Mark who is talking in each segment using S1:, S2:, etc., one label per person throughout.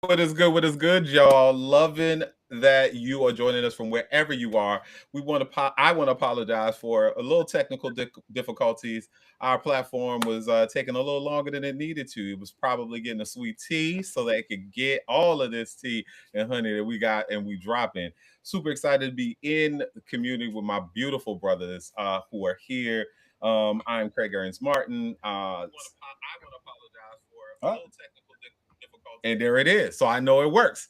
S1: What is good? What is good, y'all? Loving that you are joining us from wherever you are. I want to apologize for a little technical difficulties. Our platform was taking a little longer than it needed to. It was probably getting a sweet tea so that it could get all of this tea and honey that we got and we dropping. Super excited to be in the community with my beautiful brothers who are here. I'm Craig Aaron's Martin. I want to apologize for a little technical difficulty. And there it is. So I know it works.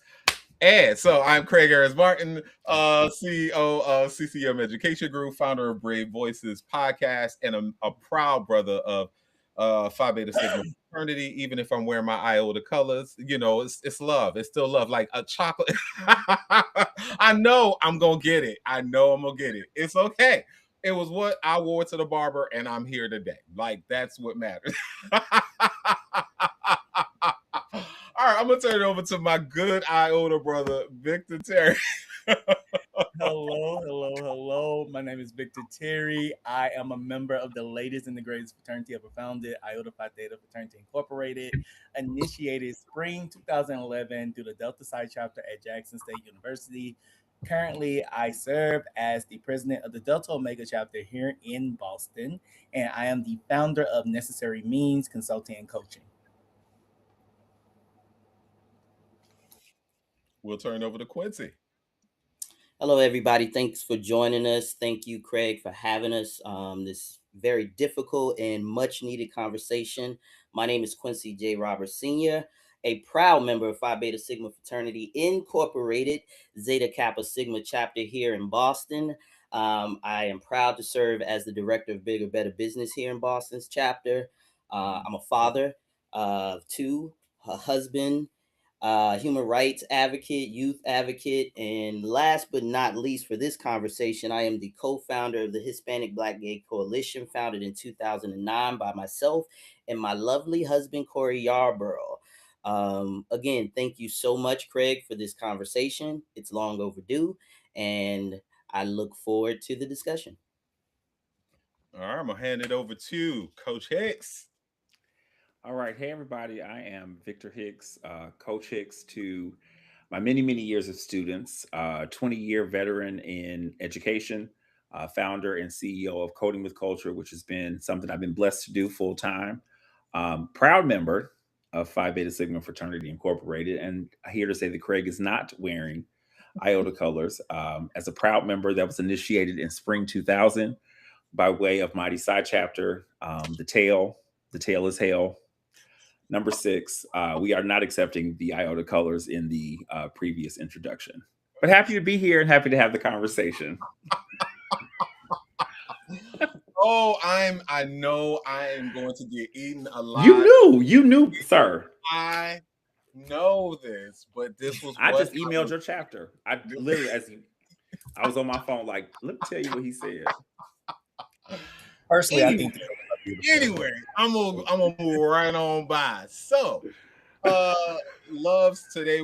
S1: And so I'm Craig Ayers Martin, CEO of CCM Education Group, founder of Brave Voices podcast, and a proud brother of Phi Beta Sigma fraternity. Even if I'm wearing my iota colors, it's love. It's still love. Like a chocolate. I know I'm gonna get it. I know I'm gonna get it. It's okay. It was what I wore to the barber, and I'm here today. Like that's what matters. All right, I'm gonna turn it over to my good iota brother, Victor Terry.
S2: Hello. My name is Victor Terry. I am a member of the latest and the greatest fraternity ever founded, Iota Phi Theta Fraternity Incorporated, initiated spring 2011 through the Delta Psi chapter at Jackson State University. Currently, I serve as the president of the Delta Omega chapter here in Boston, and I am the founder of Necessary Means Consulting and Coaching.
S1: We'll turn it over to Quincy.
S3: Hello, everybody. Thanks for joining us. Thank you, Craig, for having us. This very difficult and much needed conversation. My name is Quincy J. Roberts Sr., a proud member of Phi Beta Sigma Fraternity Incorporated, Zeta Kappa Sigma chapter here in Boston. I am proud to serve as the director of Bigger Better Business here in Boston's chapter. I'm a father of two, a husband, human rights advocate, youth advocate, and last but not least for this conversation, I am the co-founder of the Hispanic Black Gay Coalition, founded in 2009 by myself and my lovely husband, Corey Yarborough. Again, thank you so much, Craig, for this conversation. It's long overdue, and I look forward to the discussion.
S1: All right, I'm gonna hand it over to Coach Hicks.
S4: All right. Hey, everybody. I am Victor Hicks, Coach Hicks to my many, many years of students, 20-year veteran in education, founder and CEO of Coding with Culture, which has been something I've been blessed to do full time. Proud member of Phi Beta Sigma Fraternity Incorporated. And here to say that Craig is not wearing iota colors. As a proud member that was initiated in spring 2000 by way of Mighty Psi chapter, the tail is hell. Number 6, we are not accepting the iota colors in the previous introduction. But happy to be here and happy to have the conversation.
S1: I know I am going to get eaten alive.
S4: You knew, sir.
S1: I know this, but this was
S4: I just emailed your chapter. I literally, I was on my phone, like, let me tell you what he said.
S2: Personally, I think.
S1: Anyway, I'm gonna move right on by. So, loves today.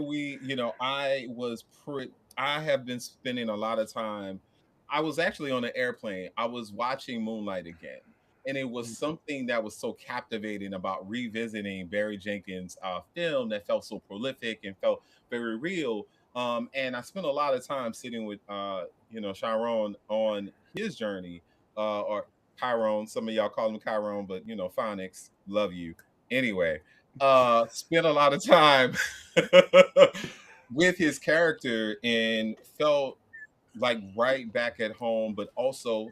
S1: I have been spending a lot of time. I was actually on an airplane. I was watching Moonlight again, and it was something that was so captivating about revisiting Barry Jenkins' film that felt so prolific and felt very real. And I spent a lot of time sitting with Sharon on his journey, or Chiron. Some of y'all call him Chiron, but Phonics, love you. Anyway, spent a lot of time with his character and felt like right back at home, but also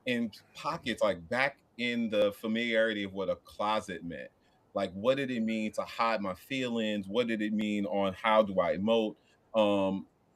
S1: in pockets, like back in the familiarity of what a closet meant. Like, what did it mean to hide my feelings? What did it mean on how do I emote?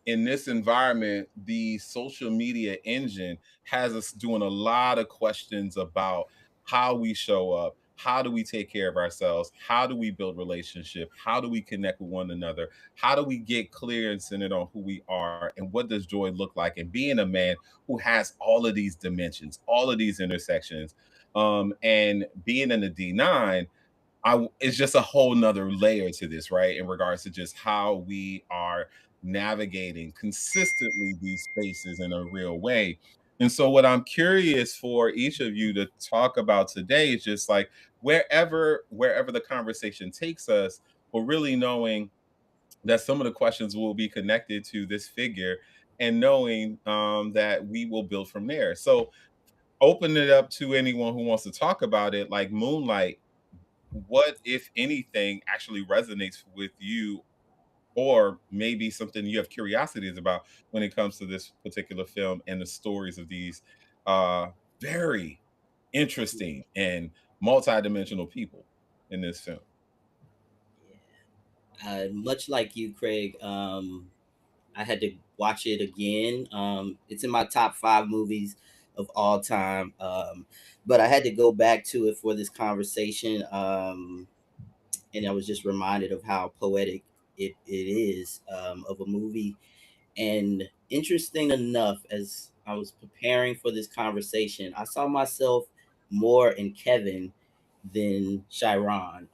S1: In this environment, the social media engine has us doing a lot of questions about how we show up, how do we take care of ourselves, how do we build relationship, how do we connect with one another, how do we get clear and centered on who we are, and what does joy look like, and being a man who has all of these dimensions, all of these intersections, and being in the D9, it's just a whole nother layer to this, right? In regards to just how we are navigating consistently these spaces in a real way. And so, what I'm curious for each of you to talk about today is just like wherever the conversation takes us, but really knowing that some of the questions will be connected to this figure, and knowing that we will build from there. So open it up to anyone who wants to talk about it. Like Moonlight, what, if anything, actually resonates with you, or maybe something you have curiosities about when it comes to this particular film and the stories of these very interesting and multi-dimensional people in this film.
S3: Much like you, Craig, I had to watch it again. It's in my top 5 movies of all time, but I had to go back to it for this conversation, and I was just reminded of how poetic it is, of a movie. And interesting enough, as I was preparing for this conversation, I saw myself more in Kevin than Chiron.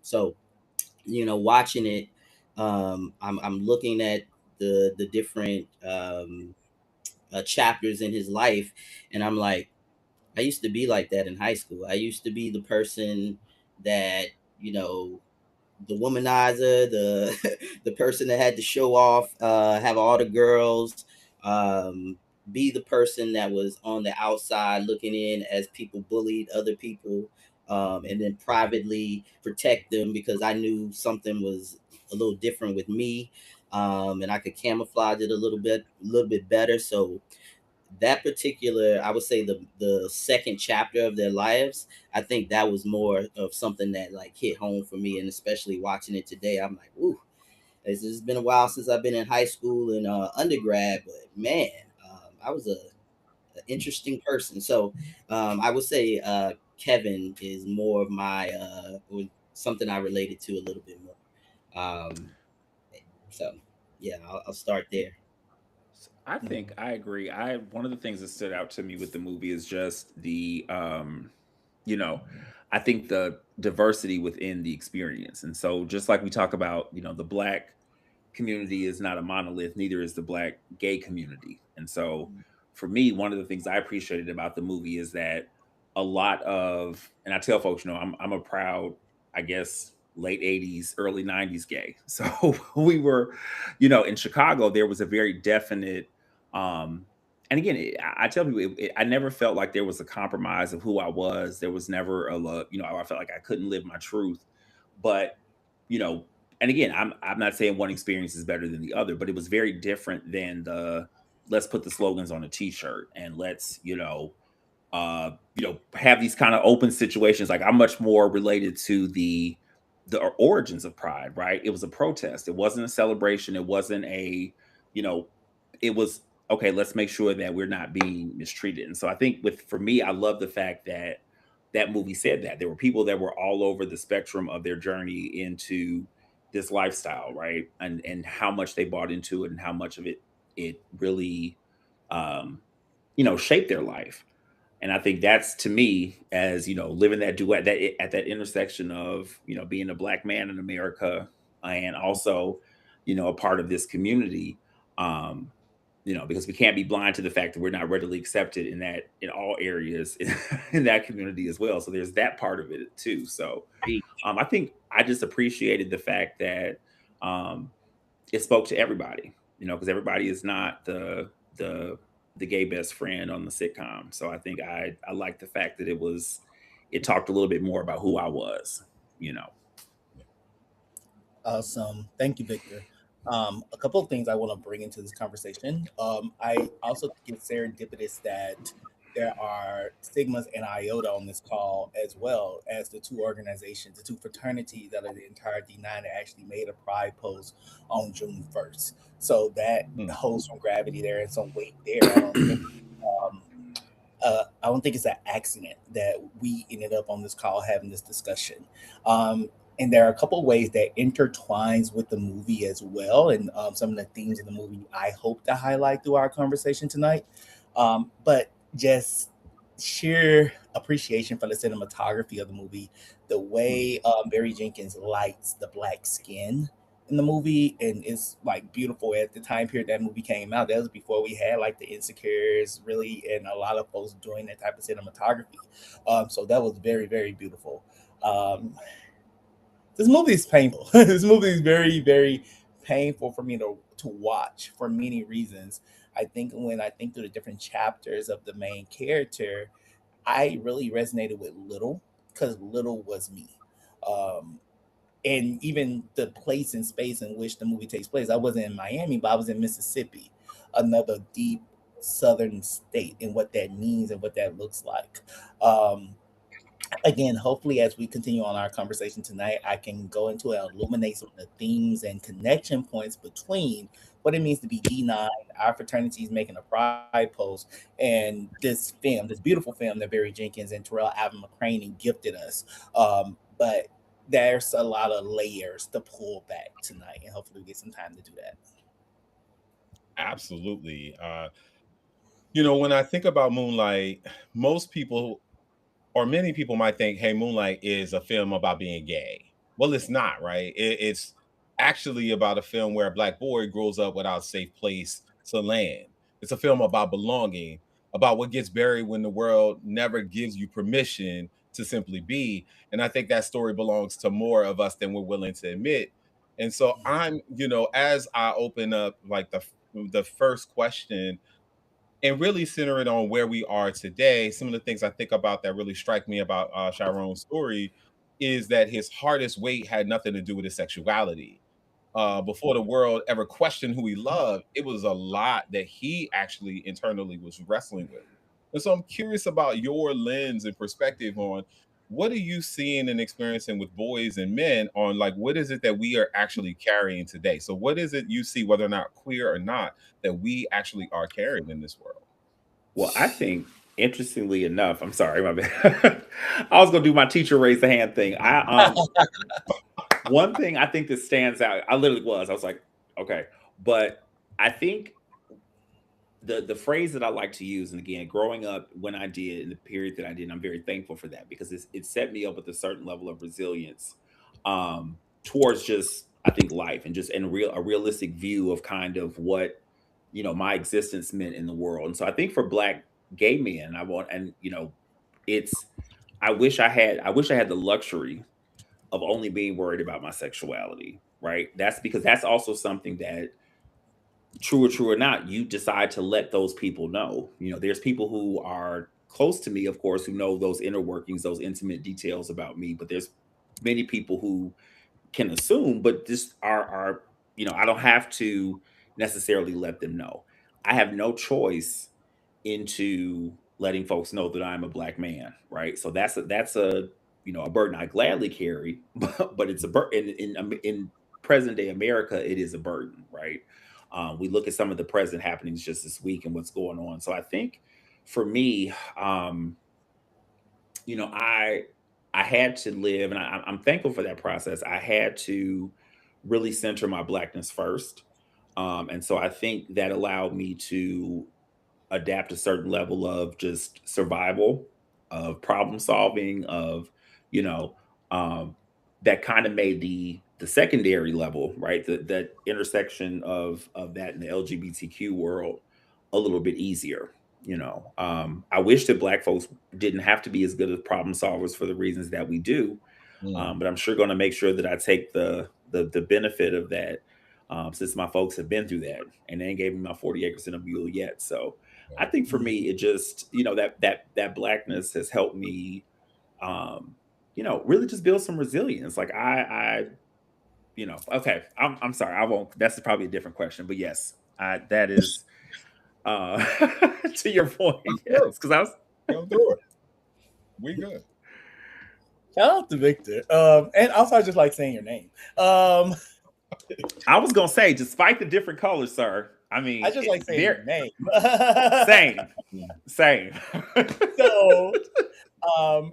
S3: So watching it, I'm looking at the different chapters in his life, and I'm like, I used to be like that in high school. I used to be the person that, you know, the womanizer, the the person that had to show off, have all the girls, um, be the person that was on the outside looking in as people bullied other people, and then privately protect them because I knew something was a little different with me, and I could camouflage it a little bit better. So that particular, I would say the second chapter of their lives, I think that was more of something that like hit home for me, and especially watching it today, I'm like, ooh, it's been a while since I've been in high school and undergrad, but man, I was a interesting person. So I would say Kevin is more of my something I related to a little bit more. So yeah, I'll start there.
S4: I think I agree. I One of the things that stood out to me with the movie is just you know, I think the diversity within the experience. And so just like we talk about, the black community is not a monolith, neither is the black gay community. And so for me, one of the things I appreciated about the movie is that a lot of, and I tell folks, I'm a proud, I guess, late 80s, early 90s gay. So we were, in Chicago, there was a very definite, um, and again, I tell people, I never felt like there was a compromise of who I was. There was never I felt like I couldn't live my truth. But, you know, and again, I'm not saying one experience is better than the other, but it was very different than the let's put the slogans on a t-shirt and let's, have these kind of open situations. Like I'm much more related to the origins of Pride, right? It was a protest. It wasn't a celebration. It wasn't you know, it was okay. Let's make sure that we're not being mistreated. And so I think for me, I love the fact that that movie said that there were people that were all over the spectrum of their journey into this lifestyle, right? And how much they bought into it and how much of it really, um, shaped their life. And I think that's to me as living that duet that at that intersection of being a black man in America and also a part of this community. Um, because we can't be blind to the fact that we're not readily accepted in all areas in that community as well. So there's that part of it too. So I think I just appreciated the fact that um, it spoke to everybody, because everybody is not the gay best friend on the sitcom. So I think I like the fact that it talked a little bit more about who I was, you know.
S2: Awesome. Thank you, Victor. A couple of things I want to bring into this conversation. I also think it's serendipitous that there are Stigmas and IOTA on this call, as well as the two organizations, the two fraternities that are the entire D9 that actually made a pride post on June 1st. So that
S1: Hmm.
S2: holds some gravity there and some weight there. Um, I don't think it's an accident that we ended up on this call having this discussion. And there are a couple ways that intertwines with the movie as well, and some of the themes of the movie I hope to highlight through our conversation tonight. But just sheer appreciation for the cinematography of the movie, the way Barry Jenkins lights the black skin in the movie, and it's like beautiful at the time period that movie came out. That was before we had like the Insecures, really, and a lot of folks doing that type of cinematography. So that was very, very beautiful. Um, this movie is painful. This movie is very, very painful for me to watch for many reasons. I think when I think through the different chapters of the main character, I really resonated with Little because Little was me. Um, and even the place and space in which the movie takes place. I wasn't in Miami, but I was in Mississippi, another deep southern state, and what that means and what that looks like. Um, Again, hopefully, as we continue on our conversation tonight, I can go into and illuminate some of the themes and connection points between what it means to be D9, our fraternity is making a pride post, and this film, this beautiful film that Barry Jenkins and Terrell Alvin McCraney gifted us. But there's a lot of layers to pull back tonight, and hopefully, we get some time to do that.
S1: Absolutely. When I think about Moonlight, most people or many people might think, hey, Moonlight is a film about being gay. Well, it's not, right? It's actually about a film where a black boy grows up without a safe place to land. It's a film about belonging, about what gets buried when the world never gives you permission to simply be. And I think that story belongs to more of us than we're willing to admit. And so as I open up like the first question and really center it on where we are today, some of the things I think about that really strike me about Chiron's story is that his hardest weight had nothing to do with his sexuality. Before the world ever questioned who he loved, it was a lot that he actually internally was wrestling with. And so I'm curious about your lens and perspective on what are you seeing and experiencing with boys and men on like what is it that we are actually carrying today? So what is it you see, whether or not queer or not, that we actually are carrying in this world?
S4: Well, I think interestingly enough, I'm sorry, my bad. I was gonna do my teacher raise the hand thing. One thing I think that stands out, I literally was. I was like, okay. But I think the phrase that I like to use, and again, growing up when I did in the period that I did, I'm very thankful for that because it set me up with a certain level of resilience towards just I think life and just and real a realistic view of kind of what my existence meant in the world. And so I think for black gay men, I want and it's I wish I had the luxury of only being worried about my sexuality, right? That's because that's also something that true or not, you decide to let those people know. There's people who are close to me, of course, who know those inner workings, those intimate details about me, but there's many people who can assume, but just are I don't have to necessarily let them know. I have no choice into letting folks know that I'm a black man, right? So that's a burden I gladly carry, but it's a burden in present day America. It is a burden, right? We look at some of the present happenings just this week and what's going on. So I think for me, I had to live, and I'm thankful for that process. I had to really center my blackness first, and so I think that allowed me to adapt a certain level of just survival, of problem solving, of you know, um, that kind of made the secondary level, right? That intersection of that in the LGBTQ world a little bit easier. I wish that Black folks didn't have to be as good as problem solvers for the reasons that we do,
S1: Mm,
S4: but I'm sure going to make sure that I take the benefit of that, since my folks have been through that and they ain't gave me my 40 acres and a mule yet. So I
S1: right.
S4: think for me, it just that blackness has helped me, really just build some resilience. Like okay, I'm sorry, I won't. That's probably a different question, but yes, that is uh to your point,
S1: Let's
S4: yes,
S1: go.
S4: because I was
S1: Come through it. We good.
S2: Shout out to Victor. And also, I just like saying your name. Um,
S4: I was gonna say, despite the different colors, sir. I
S2: I
S4: mean,
S2: just like saying
S4: they're
S2: your name.
S4: same,
S1: Mm,
S4: same.
S2: So, um,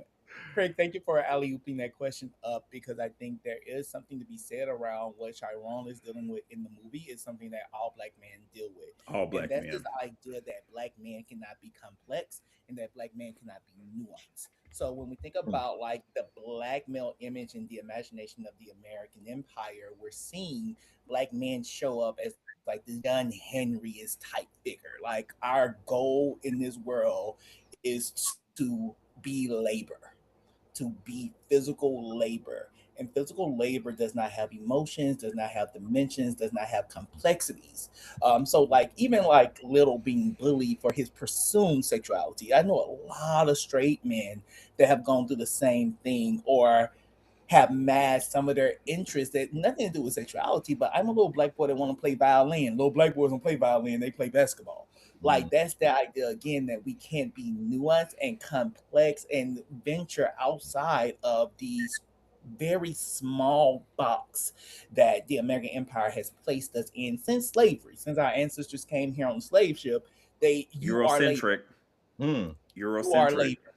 S2: Craig, thank you for alley ooping that question up because I think there is something to be said around what Chiron is dealing with in the movie. Is something that all black men deal with,
S4: All
S2: and
S4: black
S2: that's this
S4: men.
S2: idea that black men cannot be complex and that black men cannot be nuanced. So when we think
S1: mm,
S2: about like the black male image in the imagination of the American Empire, we're seeing black men show up as like the John Henry is type figure. Like our goal in this world is to be labor, to be physical labor. And physical labor does not have emotions, does not have dimensions, does not have complexities. So like even like Little being bullied for his presumed sexuality, I know a lot of straight men that have gone through the same thing or have masked some of their interests that nothing to do with sexuality. But I'm a little black boy that want to play violin. Little black boys don't play violin; they play basketball. Like that's the idea again that we can't be nuanced and complex and venture outside of these very small box that the American Empire has placed us in since slavery. Since our ancestors came here on the slave ship, you are labor.
S4: Eurocentric.
S2: You are
S4: Eurocentric.
S2: labor.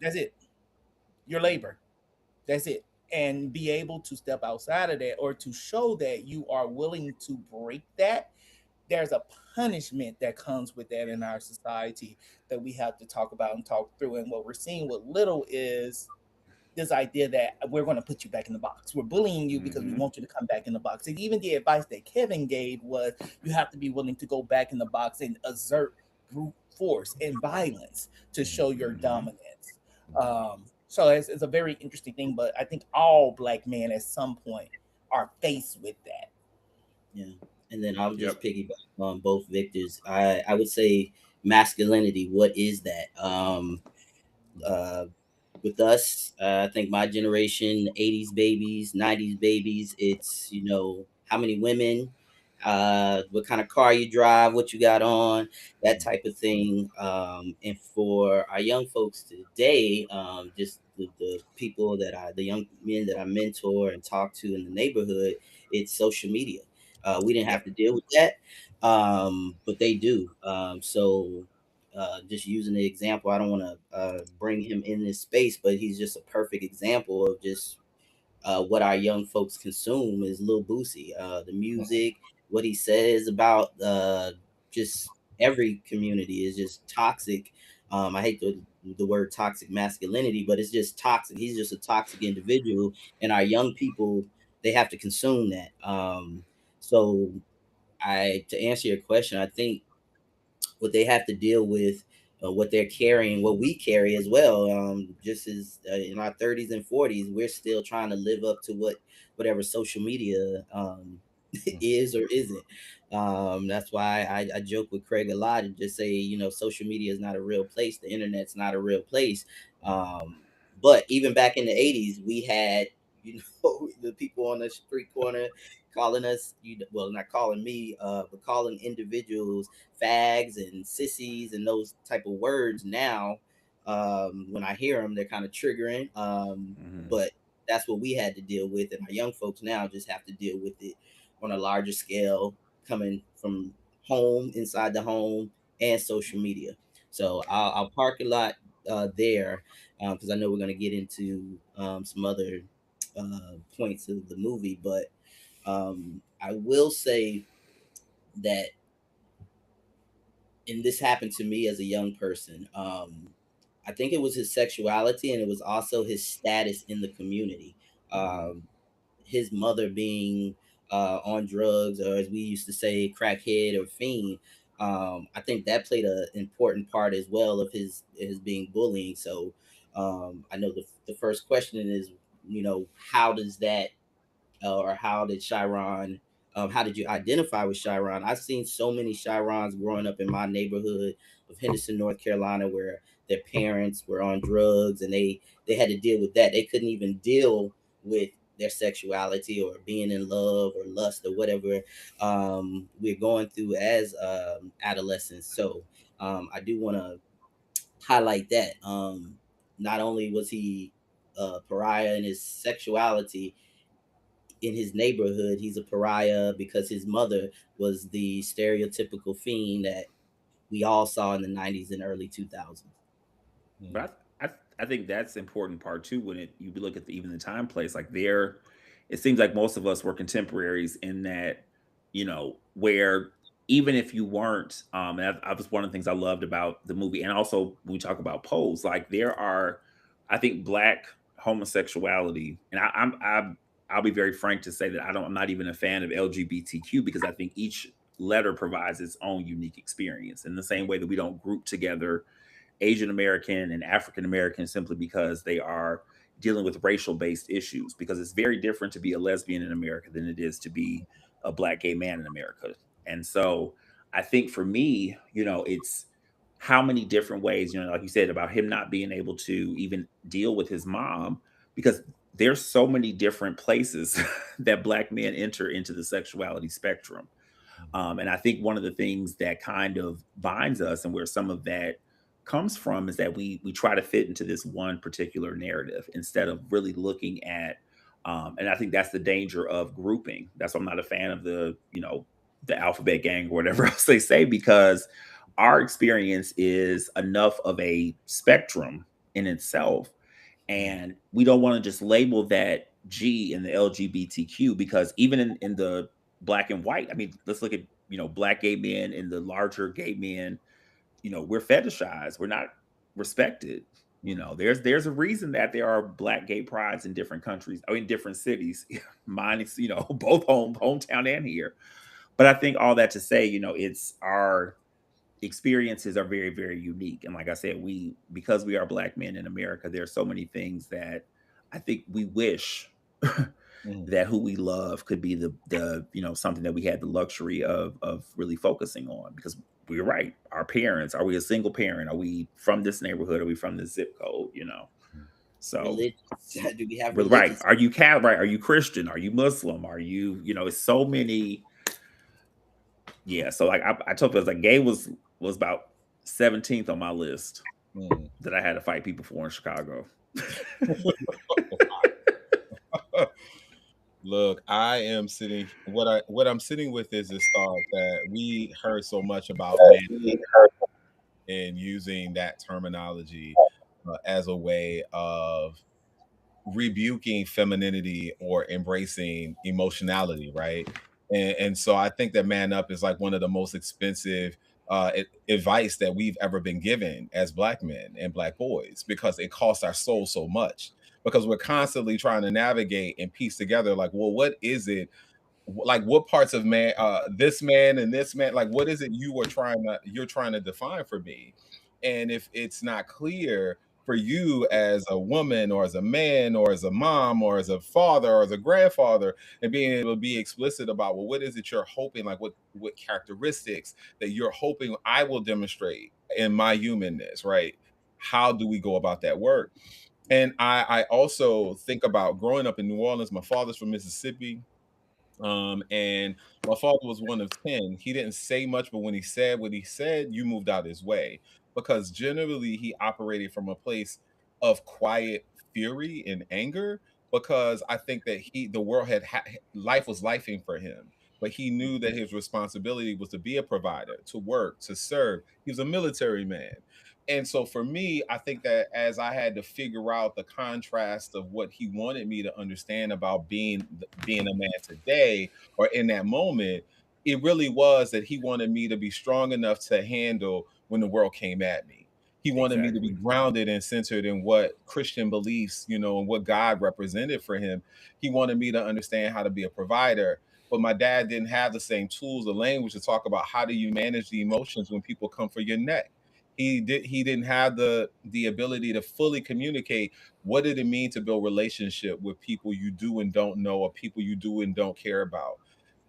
S2: That's it. Your labor. That's it. And be able to step outside of that or to show that you are willing to break that. There's a punishment that comes with that in our society that we have to talk about and talk through. And what we're seeing with Little is this idea that we're going to put you back in the box. We're bullying you because we want you to come back in the box. And even the advice that Kevin gave was you have to be willing to go back in the box and exert brute force and violence to show your dominance. So it's a very interesting thing, but I think all black men at some point are faced with that.
S3: Yeah. And then I'll just piggyback on both Victors. I would say masculinity. What is that? With us, I think my generation, 80s babies, 90s babies, it's, how many women, what kind of car you drive, what you got on, that type of thing. And for our young folks today, just the people the young men that I mentor and talk to in the neighborhood, it's social media. We didn't have to deal with that, but they do. Just using the example, I don't want to bring him in this space, but he's just a perfect example of just what our young folks consume is Lil Boosie. The music, what he says about just every community is just toxic. I hate the word toxic masculinity, but it's just toxic. He's just a toxic individual, and our young people, they have to consume that. So to answer your question, I think what they have to deal with, what they're carrying, what we carry as well. Just as in our 30s and 40s, we're still trying to live up to whatever social media is or isn't. That's why I joke with Craig a lot and just say, social media is not a real place. The internet's not a real place. But even back in the 80s, we had, the people on the street corner calling us, well, not calling me, but calling individuals fags and sissies and those type of words. Now, when I hear them, they're kind of triggering. But that's what we had to deal with, and our young folks now just have to deal with it on a larger scale, coming from home, inside the home, and social media. So I'll park a lot there because I know we're going to get into some other points of the movie, but I will say that, and this happened to me as a young person. I think it was his sexuality, and it was also his status in the community. His mother being on drugs, or as we used to say, crackhead or fiend. I think that played an important part as well of his being bullying. So I know the first question is, how does that, or how did Chiron, how did you identify with Chiron? I've seen so many Chirons growing up in my neighborhood of Henderson, North Carolina, where their parents were on drugs and they had to deal with that. They couldn't even deal with their sexuality or being in love or lust or whatever we're going through as adolescents. So I do want to highlight that. Not only was he a pariah in his sexuality, in his neighborhood, he's a pariah because his mother was the stereotypical fiend that we all saw in the 90s and early 2000s.
S4: But I think that's the important part too. When you look at even the time place, like it seems like most of us were contemporaries in that, where even if you weren't, and that was one of the things I loved about the movie, and also when we talk about Pose, like there are, I think, Black homosexuality, and I'll be very frank to say that I'm not even a fan of LGBTQ, because I think each letter provides its own unique experience. In the same way that we don't group together Asian American and African American simply because they are dealing with racial based issues, because it's very different to be a lesbian in America than it is to be a Black gay man in America. And so I think for me, it's how many different ways, like you said, about him not being able to even deal with his mom, because there's so many different places that Black men enter into the sexuality spectrum. And I think one of the things that kind of binds us and where some of that comes from is that we try to fit into this one particular narrative instead of really looking at, and I think that's the danger of grouping. That's why I'm not a fan of the alphabet gang or whatever else they say, because our experience is enough of a spectrum in itself. And we don't want to just label that G in the LGBTQ, because even in the Black and white, I mean, let's look at, Black gay men and the larger gay men, we're fetishized. We're not respected. There's a reason that there are Black gay prides in different countries, or in different cities. Mine is, both hometown and here. But I think all that to say, it's our experiences are very, very unique. And like I said, because we are Black men in America, there are so many things that I think we wish that who we love could be the something that we had the luxury of really focusing on. Because we're right, our parents, are we a single parent? Are we from this neighborhood? Are we from this zip code? So
S3: do we have
S4: right? Are you Catholic? Right? Are you Christian? Are you Muslim? Are you it's so many. Yeah, so like I told you, like gay was about 17th on my list that I had to fight people for in Chicago.
S1: Look, I am sitting. What I'm sitting with is this thought that we heard so much about and using that terminology as a way of rebuking femininity or embracing emotionality, right? And so I think that man up is like one of the most expensive advice that we've ever been given as Black men and Black boys, because it costs our soul so much, because we're constantly trying to navigate and piece together, like, well, what is it, like what parts of man, this man and this man, like what is it you're trying to define for me? And if it's not clear for you as a woman or as a man or as a mom or as a father or as a grandfather, and being able to be explicit about, well, what is it you're hoping, like what characteristics that you're hoping I will demonstrate in my humanness, right? How do we go about that work? And I also think about growing up in New Orleans. My father's from Mississippi. And my father was one of 10. He didn't say much, but when he said what he said, you moved out his way, because generally he operated from a place of quiet fury and anger, because I think that the world life was lifing for him, but he knew that his responsibility was to be a provider, to work, to serve. He was a military man. And so for me, I think that as I had to figure out the contrast of what he wanted me to understand about being a man today or in that moment, it really was that he wanted me to be strong enough to handle when the world came at me. He wanted me to be grounded and centered in what Christian beliefs, and what God represented for him. He wanted me to understand how to be a provider. But my dad didn't have the same tools or language to talk about how do you manage the emotions when people come for your neck. He didn't have the ability to fully communicate what did it mean to build relationship with people you do and don't know, or people you do and don't care about.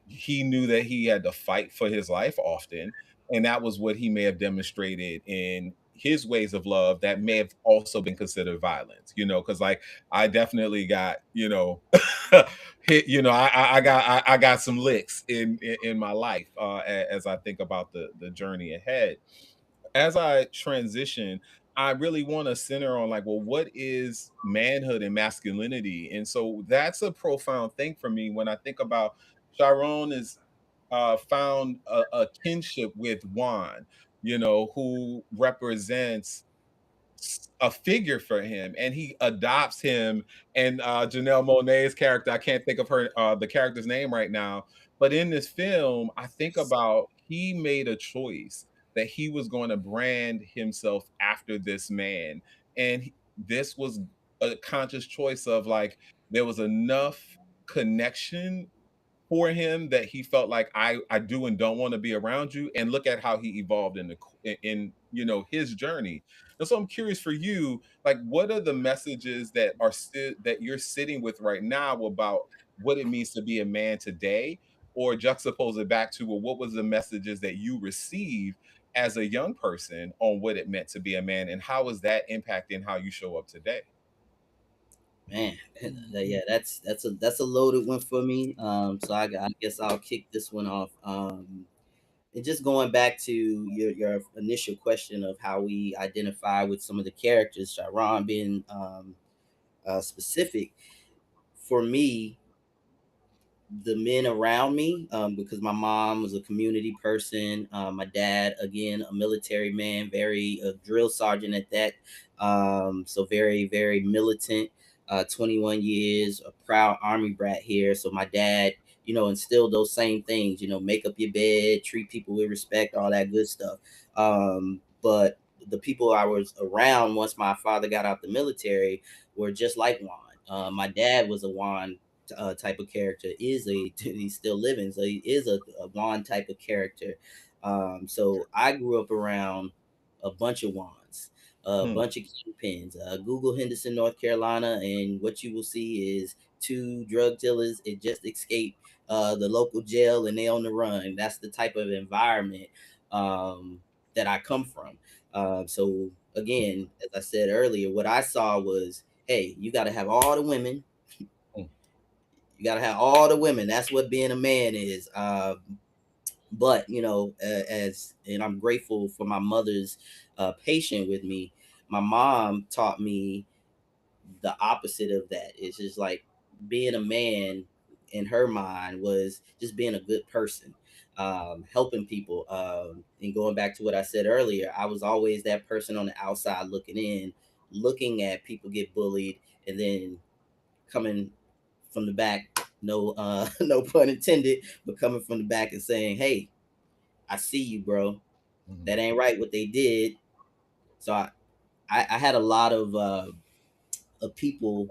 S1: He knew that he had to fight for his life often, and that was what he may have demonstrated in his ways of love that may have also been considered violence, because like I definitely got hit, I got some licks in my life, as I think about the journey ahead. As I transition, I really want to center on, like, well, what is manhood and masculinity? And so that's a profound thing for me when I think about Chiron is found a kinship with Juan, who represents a figure for him, and he adopts him. And Janelle Monáe's character, I can't think of her the character's name right now, but in this film, I think about he made a choice that he was going to brand himself after this man, and this was a conscious choice of, like, there was enough connection for him that he felt like I do and don't want to be around you, and look at how he evolved in his journey. And so I'm curious for you, like, what are the messages that that you're sitting with right now about what it means to be a man today, or juxtapose it back to, well, what was the messages that you received as a young person on what it meant to be a man, and how is that impacting how you show up today?
S3: Man, yeah, that's a loaded one for me. So I guess I'll kick this one off. And just going back to your initial question of how we identify with some of the characters, Sharon being specific, for me, the men around me, because my mom was a community person, my dad, again, a military man, very a drill sergeant at that, so very, very militant. 21 years, a proud army brat here. So my dad, instilled those same things, make up your bed, treat people with respect, all that good stuff. But the people I was around once my father got out the military were just like Juan. My dad was a Juan type of character, is a he's still living, so he is a Juan type of character. So I grew up around a bunch of Juans, a
S1: Hmm.
S3: bunch of kingpins. Google Henderson, North Carolina, and what you will see is two drug dealers. It just escaped the local jail, and they on the run. That's the type of environment that I come from. So again, as I said earlier, what I saw was, hey, you got to have all the women.
S1: Hmm.
S3: You got to have all the women. That's what being a man is. But as and I'm grateful for my mother's patience with me. My mom taught me the opposite of that. It's just like being a man in her mind was just being a good person, helping people. And going back to what I said earlier, I was always that person on the outside looking in, looking at people get bullied, and then coming from the back, no no pun intended, but coming from the back and saying, hey, I see you, bro.
S1: Mhm.
S3: That ain't right what they did. So I had a lot of people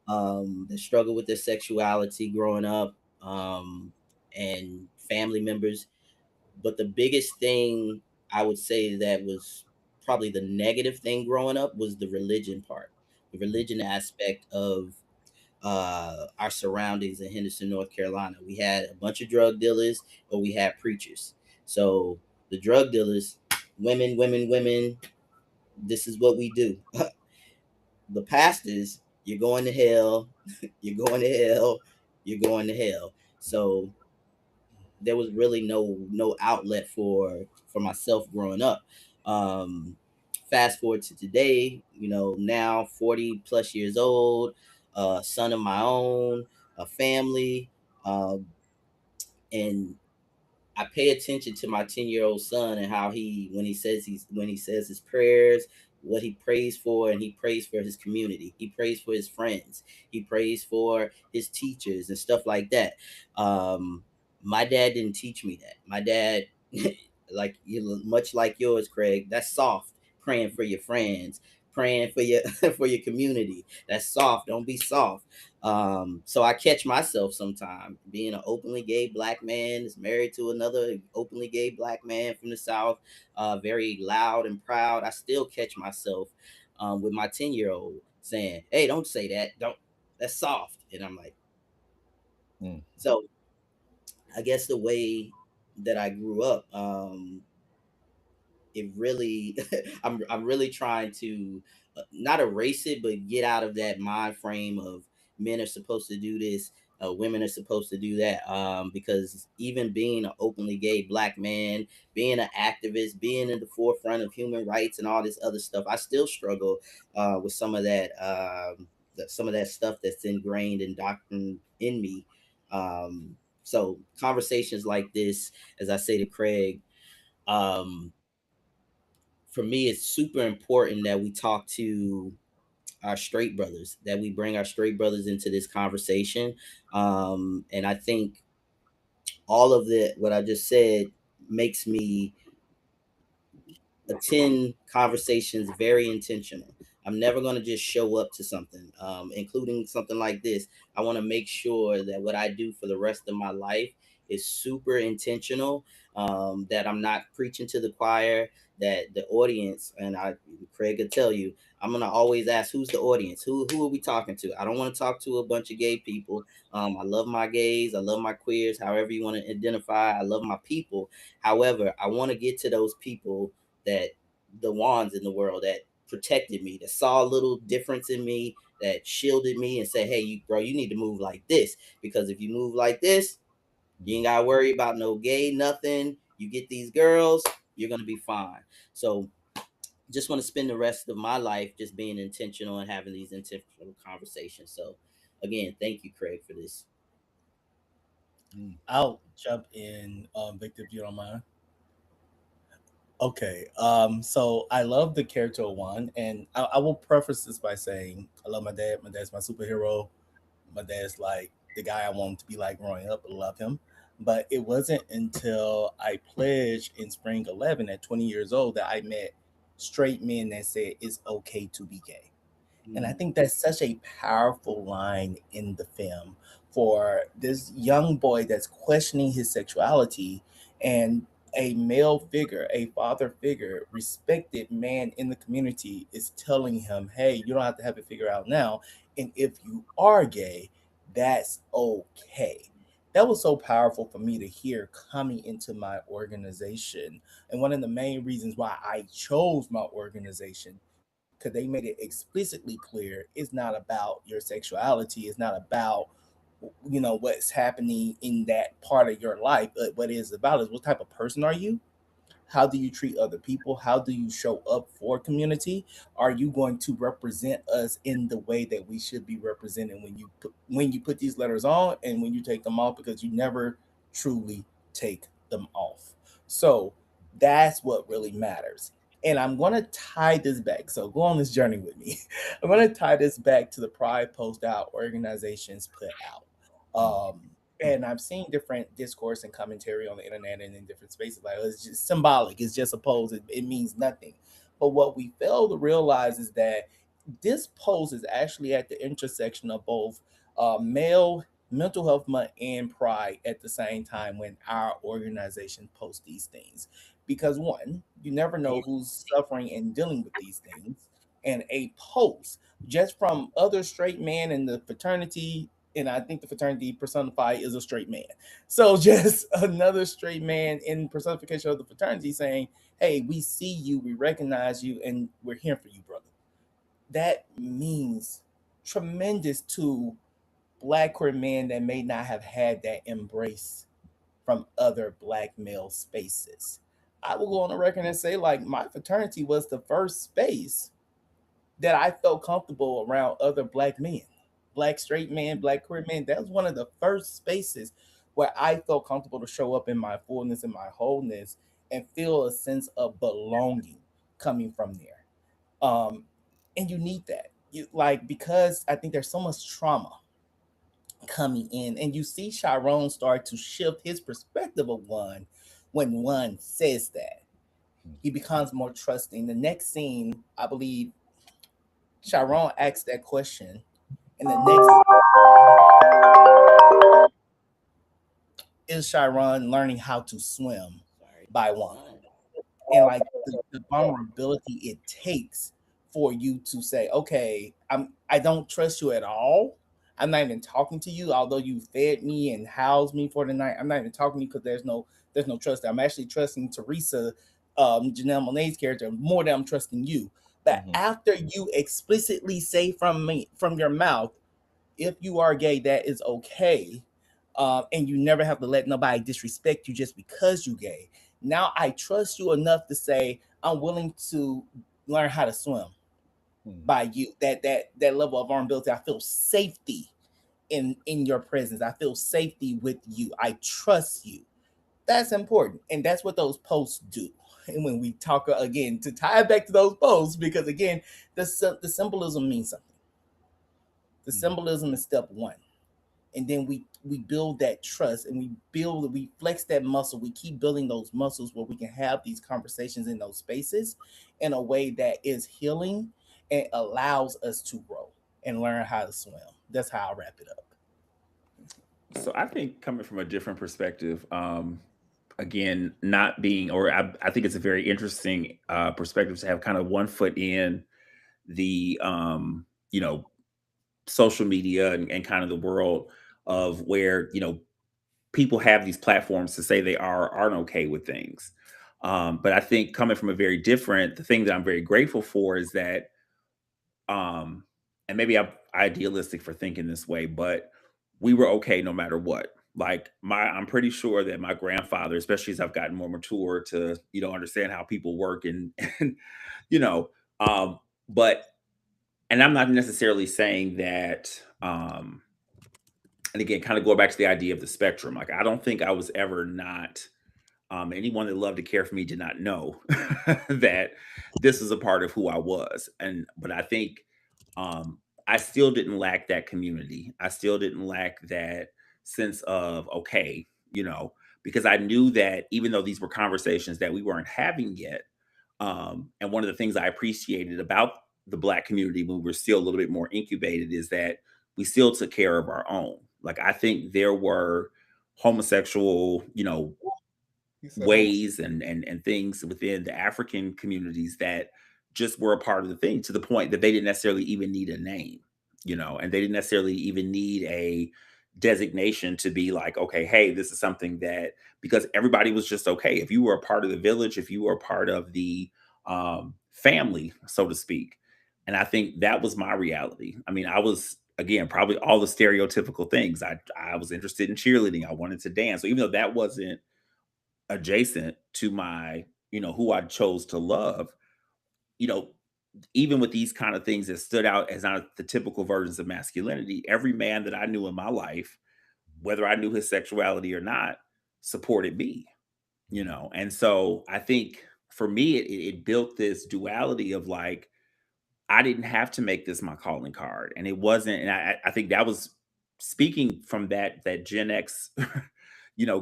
S3: that struggle with their sexuality growing up, and family members. But the biggest thing I would say that was probably the negative thing growing up was the religion part, the religion aspect of our surroundings in Henderson, North Carolina. We had a bunch of drug dealers, or we had preachers. So the drug dealers, women, women, women, this is what we do. The pastors, you're going to hell, you're going to hell, you're going to hell. So there was really no outlet for myself growing up. Um, Fast forward to today, now 40 plus years old, son of my own, a family, um, and I pay attention to my 10-year-old son and how when he says his prayers, what he prays for, and he prays for his community. He prays for his friends. He prays for his teachers and stuff like that. My dad didn't teach me that. My dad, like much like yours, Craig, that's soft. Praying for your friends, praying for your for your community. That's soft. Don't be soft. So I catch myself sometime being an openly gay black man is married to another openly gay black man from the South, very loud and proud. I still catch myself with my 10-year-old saying, hey, don't say that. Don't, that's soft. And I'm like,
S1: Mm.
S3: so I guess the way that I grew up, it really I'm really trying to not erase it, but get out of that mind frame of men are supposed to do this, women are supposed to do that, because even being an openly gay black man, being an activist, being in the forefront of human rights and all this other stuff, I still struggle with some of that, some of that stuff that's ingrained in doctrine in me. So conversations like this, as I say to Craig, um, for me, it's super important that we talk to our straight brothers, that we bring our straight brothers into this conversation. And I think all of the what I just said makes me attend conversations very intentional. I'm never going to just show up to something, including something like this. I want to make sure that what I do for the rest of my life is super intentional, that I'm not preaching to the choir, that the audience, and Craig could tell you, I'm going to always ask, who's the audience? Who are we talking to? I don't want to talk to a bunch of gay people. I love my gays. I love my queers, however you want to identify. I love my people. However, I want to get to those people, that the ones in the world that protected me, that saw a little difference in me, that shielded me and said, hey, you need to move like this. Because if you move like this, you ain't gotta worry about no gay, nothing. You get these girls, you're gonna be fine. So just want to spend the rest of my life just being intentional and having these intentional conversations. So again, thank you, Craig, for this.
S2: I'll jump in, Victor, if you don't mind. Okay. So I love the character of Juan, and I will preface this by saying I love my dad. My dad's my superhero. My dad's like the guy I wanted to be like growing up. I love him. But it wasn't until I pledged in spring 11 at 20 years old that I met straight men that said it's okay to be gay. And I think that's such a powerful line in the film for this young boy that's questioning his sexuality, and a male figure, a father figure, respected man in the community is telling him, hey, you don't have to have it figured out now. And if you are gay, that's okay. That was so powerful for me to hear coming into my organization. And one of the main reasons why I chose my organization, because they made it explicitly clear it's not about your sexuality, it's not about what's happening in that part of your life, but what it is about is what type of person are you, how do you treat other people, how do you show up for community, are you going to represent us in the way that we should be represented when you put these letters on and when you take them off, because you never truly take them off. So that's what really matters. And I'm going to tie this back. So go on this journey with me. I'm going to tie this back to the Pride post out organizations put out. And I've seen different discourse and commentary on the internet and in different spaces. Like, it's just symbolic. It's just a pose. It means nothing. But what we fail to realize is that this pose is actually at the intersection of both male mental health month and pride at the same time when our organization posts these things. Because one, you never know who's suffering and dealing with these things. And a post just from other straight men in the fraternity, and I think the fraternity personified is a straight man. So just another straight man in personification of the fraternity saying, hey, we see you, we recognize you, and we're here for you, brother. That means tremendous to black queer men that may not have had that embrace from other black male spaces. I will go on the record and say, like, my fraternity was the first space that I felt comfortable around other black men, black straight men, black queer men. That was one of the first spaces where I felt comfortable to show up in my fullness and my wholeness and feel a sense of belonging coming from there. And you need that. Because I think there's so much trauma coming in, and you see Chiron start to shift his perspective of one when one says that. He becomes more trusting. The next scene, I believe, Chiron asks that question, and the next is Chiron learning how to swim by one. And like the vulnerability it takes for you to say, okay, I don't trust you at all. I'm not even talking to you, although you fed me and housed me for the night. I'm not even talking to you because there's no trust. I'm actually trusting Teresa, Janelle Monae's character, more than I'm trusting you. But after you explicitly say from your mouth, if you are gay, that is okay. And you never have to let nobody disrespect you just because you gay. Now I trust you enough to say I'm willing to learn how to swim by you. That level of vulnerability, I feel safety in your presence. I feel safety with you. I trust you. That's important, and that's what those posts do. And when we talk again to tie it back to those posts, because again, the symbolism means something. The symbolism is step one, and then we build that trust, and we flex that muscle. We keep building those muscles where we can have these conversations in those spaces in a way that is healing it allows us to grow and learn how to swim. That's how I wrap it up.
S4: So I think coming from a different perspective, again, not being, or I think it's a very interesting perspective to have kind of one foot in the, you know, social media and kind of the world of where, people have these platforms to say they aren't okay with things. But I think coming from a very different, the thing that I'm very grateful for is that, um, and maybe I'm idealistic for thinking this way, but we were okay no matter what. Like I'm pretty sure that my grandfather, especially as I've gotten more mature to, understand how people work and you know, um, but and I'm not necessarily saying that, and again, kind of going back to the idea of the spectrum, like I don't think I was ever not, anyone that loved to care for me did not know that this is a part of who I was. But I think, I still didn't lack that community. I still didn't lack that sense of, okay, because I knew that even though these were conversations that we weren't having yet, and one of the things I appreciated about the Black community when we were still a little bit more incubated is that we still took care of our own. Like I think there were homosexual,
S1: He said homeless.
S4: ways and things within the African communities that just were a part of the thing, to the point that they didn't necessarily even need a name, and they didn't necessarily even need a designation to be like, okay, hey, this is something that, because everybody was just okay. If you were a part of the village, if you were a part of the, family, so to speak. And I think that was my reality. I mean, I was, again, probably all the stereotypical things. I was interested in cheerleading. I wanted to dance. So even though that wasn't adjacent to my, who I chose to love, you know, even with these kind of things that stood out as not the typical versions of masculinity, every man that I knew in my life, whether I knew his sexuality or not, supported me, And so I think for me, it built this duality of like, I didn't have to make this my calling card. And it wasn't, and I think that was speaking from that Gen X,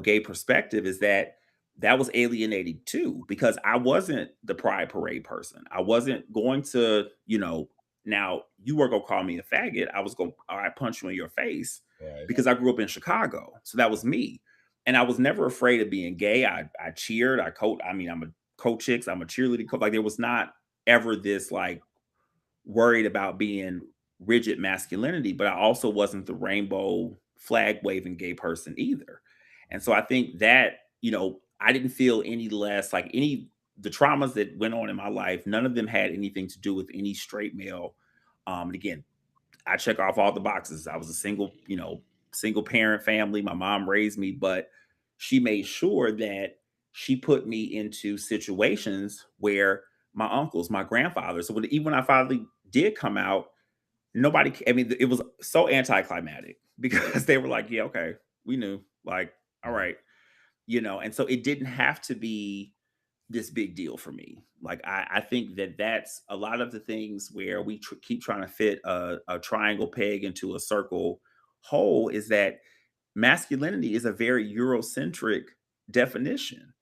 S4: gay perspective, is that that was alienating too, because I wasn't the pride parade person. I wasn't going to, now you were gonna call me a faggot. I was gonna, all right, punch you in your face,
S1: Right.
S4: because I grew up in Chicago. So that was me. And I was never afraid of being gay. I cheered, I coached, I mean, I'm a coach chicks, I'm a cheerleading coach. Like there was not ever this like worried about being rigid masculinity, but I also wasn't the rainbow flag waving gay person either. And so I think that, I didn't feel any less like the traumas that went on in my life, none of them had anything to do with any straight male. And again, I check off all the boxes. I was a single parent family. My mom raised me, but she made sure that she put me into situations where my uncles, my grandfather. So even when I finally did come out, nobody, I mean, it was so anticlimactic because they were like, yeah, okay, we knew, like, all right, and so it didn't have to be this big deal for me. Like I think that that's a lot of the things where we keep trying to fit a triangle peg into a circle hole, is that masculinity is a very Eurocentric definition,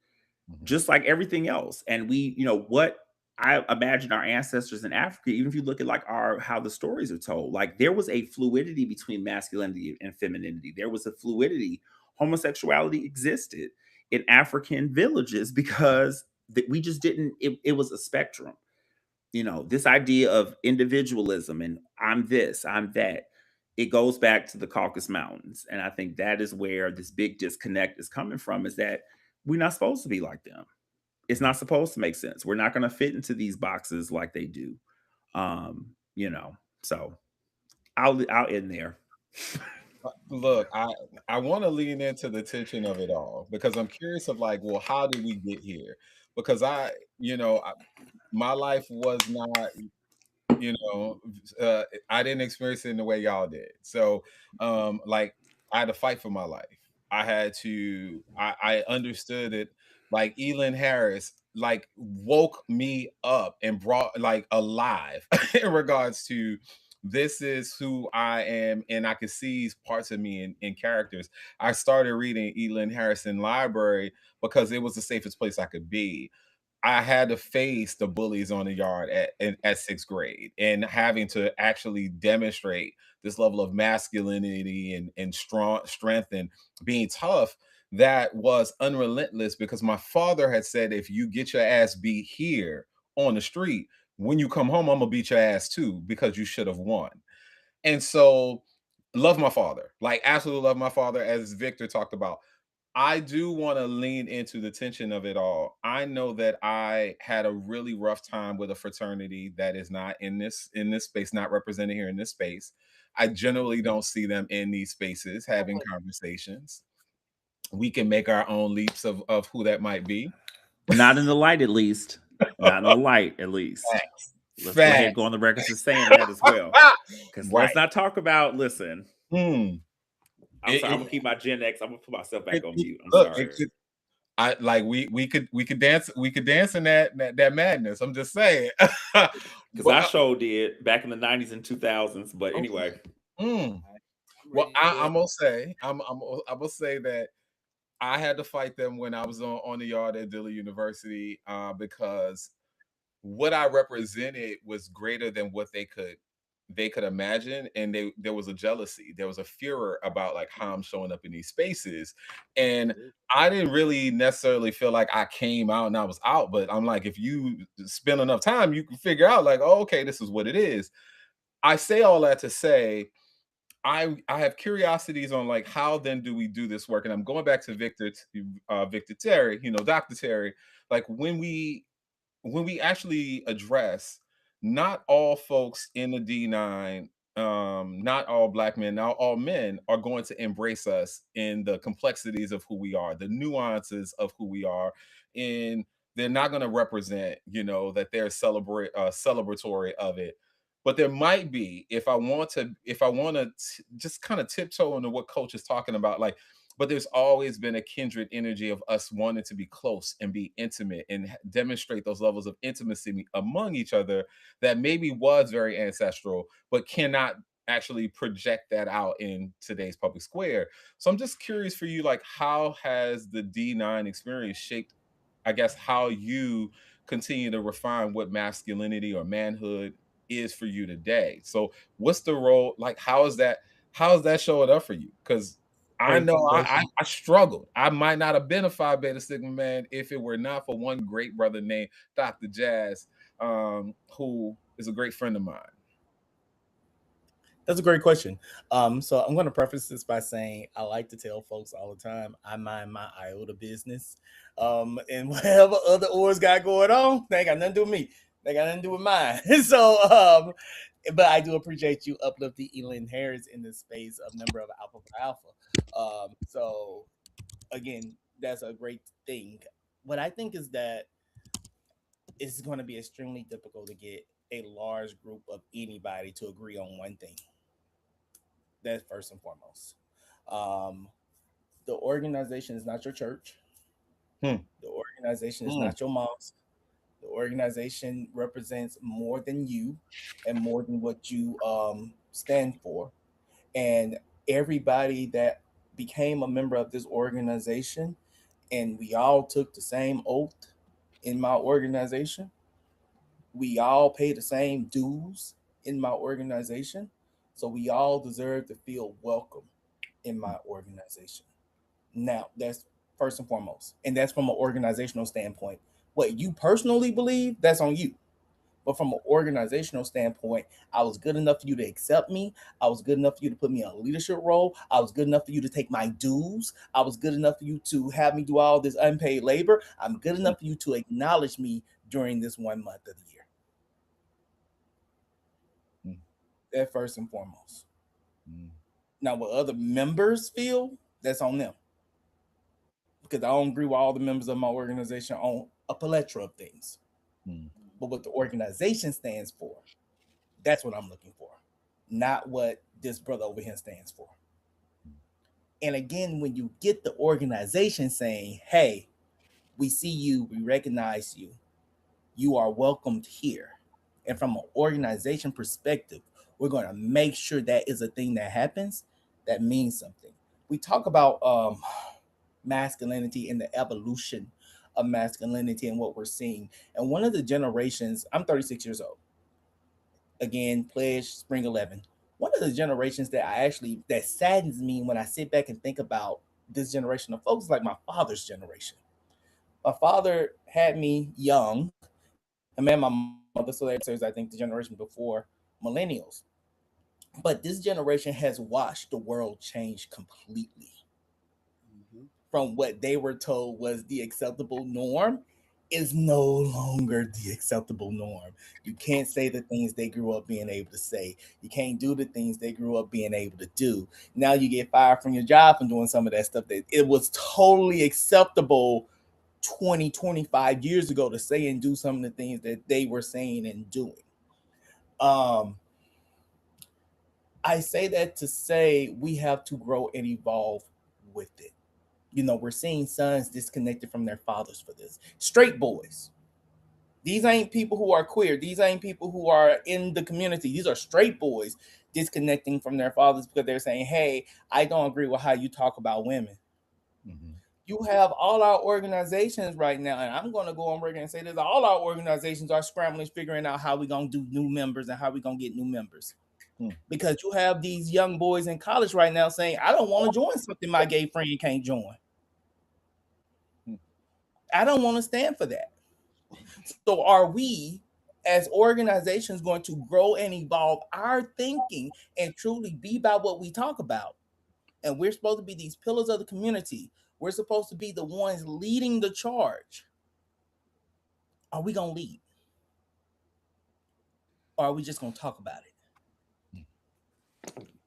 S1: Mhm.
S4: just like everything else. And we, what I imagine our ancestors in Africa, even if you look at like how the stories are told, like there was a fluidity between masculinity and femininity. There was a fluidity. Homosexuality existed in African villages because we just didn't, it was a spectrum. This idea of individualism and I'm this, I'm that, it goes back to the Caucasus Mountains. And I think that is where this big disconnect is coming from, is that we're not supposed to be like them. It's not supposed to make sense. We're not going to fit into these boxes like they do. So I'll end there.
S1: Look, I want to lean into the tension of it all because I'm curious of like, well, how did we get here? Because my life was not, you know, I didn't experience it in the way y'all did. So, like, I had to fight for my life. I understood it. Like Elin Harris, like woke me up and brought like alive in regards to this is who I am, and I could see parts of me in characters. I started reading Elin Harrison Library because it was the safest place I could be. I had to face the bullies on the yard at 6th grade, and having to actually demonstrate this level of masculinity and strong strength and being tough that was unrelentless, because my father had said, if you get your ass beat here on the street, when you come home, I'm gonna beat your ass too, because you should have won. And so, love my father, like absolutely love my father, as Victor talked about. I do want to lean into the tension of it all. I know that I had a really rough time with a fraternity that is not in this space, not represented here in this space. I generally don't see them in these spaces having conversations. We can make our own leaps of who that might be.
S4: Not in the light, at least. Not in the light, at least.
S1: Facts.
S4: Let's go ahead and go on the record as saying that as well. Because
S1: Right.
S4: let's not talk about, listen.
S1: Hmm.
S4: I'm sorry, I'm gonna keep my Gen X. I'm gonna put myself back on mute. I'm
S1: Look,
S4: sorry.
S1: I like we could dance in that madness. I'm just saying.
S4: Because I sure did back in the 90s and 2000s. But anyway.
S1: Well, I'm gonna say that I had to fight them when I was on the yard at Dillard University, because what I represented was greater than what they could imagine, and there was a jealousy, there was a furor about like how I'm showing up in these spaces, and I didn't really necessarily feel like I came out and I was out, but I'm like, if you spend enough time, you can figure out like, oh, okay, this is what it is. I say all that to say I have curiosities on like how then do we do this work, and I'm going back to Victor Terry, Dr. Terry, like when we actually address not all folks in the D9, not all black men, not all men are going to embrace us in the complexities of who we are, the nuances of who we are, and they're not going to represent, that they're celebratory of it. But there might be, if I want to just kind of tiptoe into what coach is talking about, like, but there's always been a kindred energy of us wanting to be close and be intimate and demonstrate those levels of intimacy among each other that maybe was very ancestral, but cannot actually project that out in today's public square. So I'm just curious for you, like, how has the D9 experience shaped, I guess, how you continue to refine what masculinity or manhood is for you today? So what's the role, like, how is that showing up for you? Because I
S2: Great
S1: know
S2: question.
S1: I struggled. I might not have been a Phi Beta Sigma man if it were not for one great brother named Dr. Jazz, who is a great friend of mine.
S2: That's a great question. So I'm going to preface this by saying I like to tell folks all the time I mind my iota business. And whatever other oars got going on, they ain't got nothing to do with me. They got nothing to do with mine. So, but I do appreciate you uplifting Elin Harris in the space of member of Alpha for Alpha. So again, that's a great thing. What I think is that it's going to be extremely difficult to get a large group of anybody to agree on one thing. That's first and foremost. Um, the organization is not your church.
S1: Hmm.
S2: The organization is not your mosque. The organization represents more than you and more than what you stand for. And everybody that became a member of this organization, and we all took the same oath in my organization. We all pay the same dues in my organization. So we all deserve to feel welcome in my organization. Now, that's first and foremost. And that's from an organizational standpoint. What you personally believe, that's on you. But from an organizational standpoint, I was good enough for you to accept me. I was good enough for you to put me in a leadership role. I was good enough for you to take my dues. I was good enough for you to have me do all this unpaid labor. I'm good enough for you to acknowledge me during this 1 month of the year. That first and foremost. Now, what other members feel, that's on them. Because I don't agree with all the members of my organization on a plethora of things. But what the organization stands for, that's what I'm looking for, not what this brother over here stands for. And again, when you get the organization saying, hey, we see you, we recognize you, you are welcomed here. And from an organization perspective, we're going to make sure that is a thing that happens. That means something. We talk about masculinity and the evolution of masculinity and what we're seeing. And one of the generations, I'm 36 years old. Again, pledge spring 11. One of the generations that saddens me when I sit back and think about this generation of folks is like my father's generation. My father had me young and met my mother, so that's I think the generation before millennials. But this generation has watched the world change completely from what they were told was the acceptable norm is no longer the acceptable norm. You can't say the things they grew up being able to say. You can't do the things they grew up being able to do. Now you get fired from your job from doing some of that stuff that it was totally acceptable 20, 25 years ago to say and do some of the things that they were saying and doing. Um, I say that to say we have to grow and evolve with it. We're seeing sons disconnected from their fathers for this. Straight boys. These ain't people who are queer. These ain't people who are in the community. These are straight boys disconnecting from their fathers because they're saying, hey, I don't agree with how you talk about women. Mm-hmm. You have all our organizations right now, and I'm going to go on record and say this, all our organizations are scrambling, figuring out how we're going to do new members and how we're going to get new members. Because you have these young boys in college right now saying, I don't want to join something my gay friend can't join. I don't want to stand for that. So are we as organizations going to grow and evolve our thinking and truly be about what we talk about? And we're supposed to be these pillars of the community. We're supposed to be the ones leading the charge. Are we going to lead? Or are we just going to talk about it?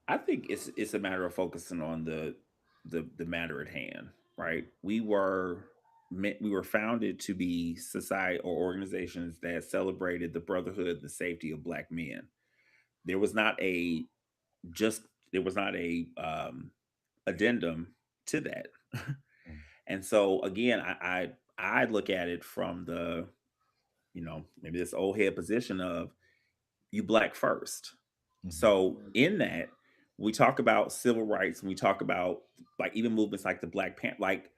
S4: I think it's a matter of focusing on the matter at hand, right? We were founded to be society or organizations that celebrated the brotherhood, the safety of Black men. There was not a addendum to that, and so again, I look at it from the maybe this old head position of you Black first. So in that, we talk about civil rights and we talk about like even movements like the Black Panther, like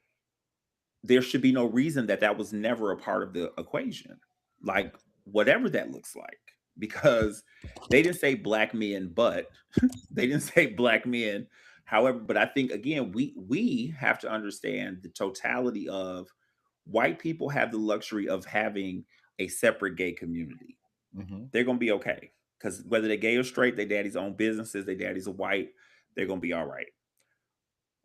S4: there should be no reason that was never a part of the equation, like whatever that looks like, because they didn't say Black men, but they didn't say Black men. However, but I think again, we have to understand the totality of white people have the luxury of having a separate gay community. They're going to be okay. Because whether they're gay or straight, their daddy's own businesses, their daddy's a white, they're going to be all right.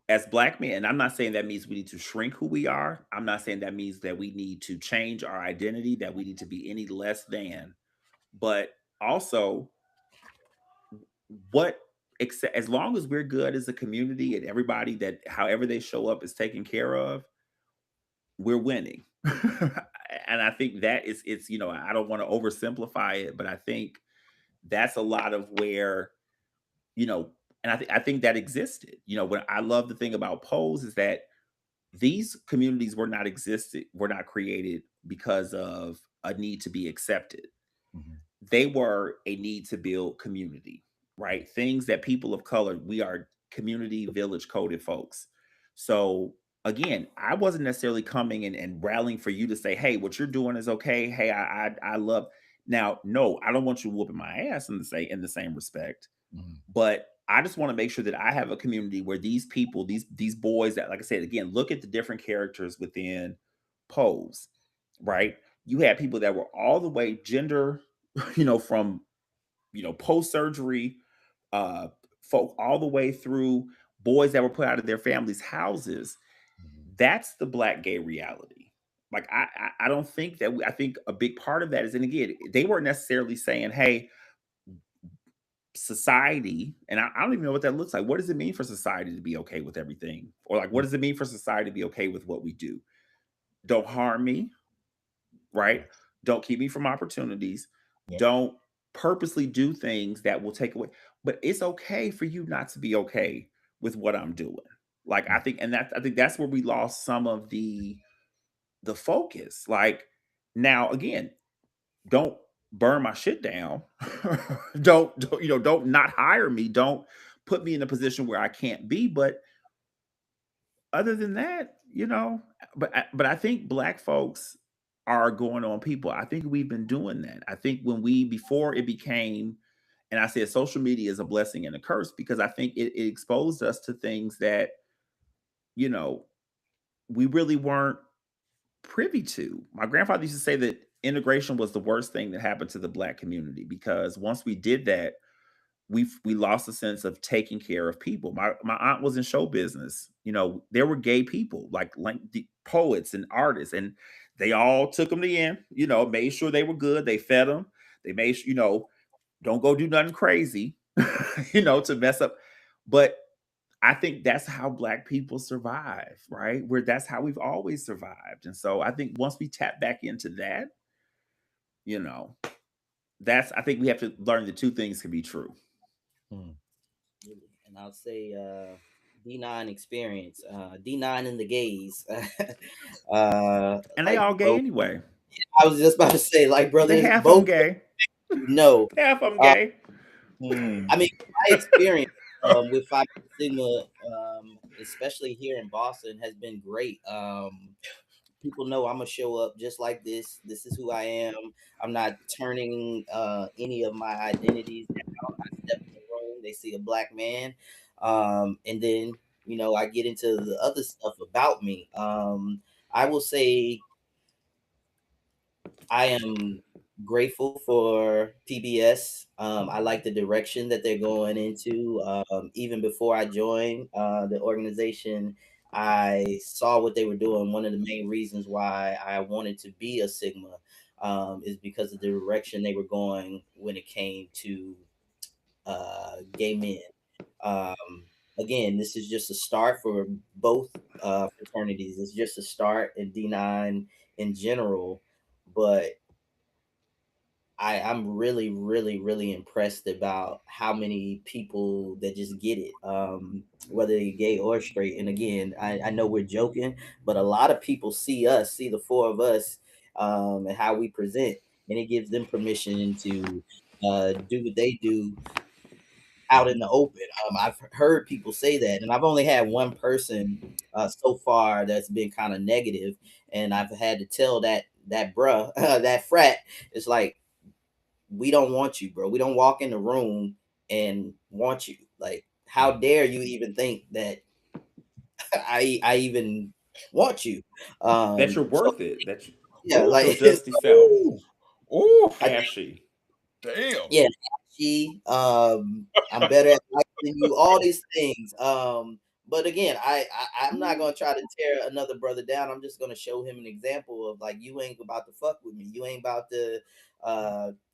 S4: As Black men, and I'm not saying that means we need to shrink who we are. I'm not saying that means that we need to change our identity, that we need to be any less than. But also, as long as we're good as a community and everybody that however they show up is taken care of, we're winning. And I think that it's I don't want to oversimplify it, but I think that's a lot of where, and I think that existed. When I love the thing about Pose is that these communities were not created because of a need to be accepted. They were a need to build community, right? Things that people of color, we are community village coded folks. So again, I wasn't necessarily coming and rallying for you to say, hey, what you're doing is okay. Hey, I love. Now, no, I don't want you whooping my ass in the same respect. But I just want to make sure that I have a community where these people, these boys that, like I said, again, look at the different characters within Pose, right? You had people that were all the way gender, from, post-surgery, folk all the way through boys that were put out of their families' houses. That's the Black gay reality. Like, I don't think that I think a big part of that is, and again, they weren't necessarily saying, hey, society, and I don't even know what that looks like. What does it mean for society to be okay with everything? Or like, what does it mean for society to be okay with what we do? Don't harm me, right? Don't keep me from opportunities. Yep. Don't purposely do things that will take away. But it's okay for you not to be okay with what I'm doing. Like, I think that's where we lost some of the focus. Like, now again, don't burn my shit down. don't not hire me. Don't put me in a position where I can't be. But other than that, you know, but I think Black folks are going on people. I think we've been doing that. I think before it became, and I said social media is a blessing and a curse, because I think it exposed us to things that, you know, we really weren't privy to. My grandfather used to say that integration was the worst thing that happened to the Black community, because once we did that, we lost a sense of taking care of people. My aunt was in show business. You know, there were gay people like the poets and artists, and they all took them in. You know, made sure they were good. They fed them. They made sure, you know, don't go do nothing crazy, you know, to mess up. But I think that's how Black people survive, right? Where that's how we've always survived. And so I think once we tap back into that, you know, I think we have to learn the two things can be true.
S3: And I'll say D9 experience, D9 and the gays.
S4: And they all gay anyway.
S3: I was just about to say, like, brothers,
S4: They half
S3: both
S4: on gay.
S3: No,
S4: half of them gay.
S3: I mean, my experience with Phi Beta Sigma, especially here in Boston, has been great. People know I'm gonna show up just like this. This is who I am. I'm not turning any of my identities out. I step in the room, they see a Black man, and then I get into the other stuff about me. I will say I am grateful for PBS. I like the direction that they're going into. Even before I joined the organization, I saw what they were doing. One of the main reasons why I wanted to be a Sigma is because of the direction they were going when it came to gay men. Again, this is just a start for both fraternities. It's just a start in D9 in general, but I'm really, really, really impressed about how many people that just get it, whether you're gay or straight. And again, I know we're joking, but a lot of people see the four of us, and how we present, and it gives them permission to do what they do out in the open. I've heard people say that, and I've only had one person so far that's been kind of negative, and I've had to tell that bruh, that frat, it's like, we don't want you, bro. We don't walk in the room and want you. Like, how dare you even think that I even want you?
S4: That you're worth it. That you,
S3: Yeah,
S4: ooh,
S3: like
S4: so Dusty felt.
S1: Ooh,
S4: Ashy.
S1: damn.
S3: yeah, I'm better at life than you. All these things. But again, I'm not gonna try to tear another brother down. I'm just gonna show him an example of, like, you ain't about to fuck with me. You ain't about to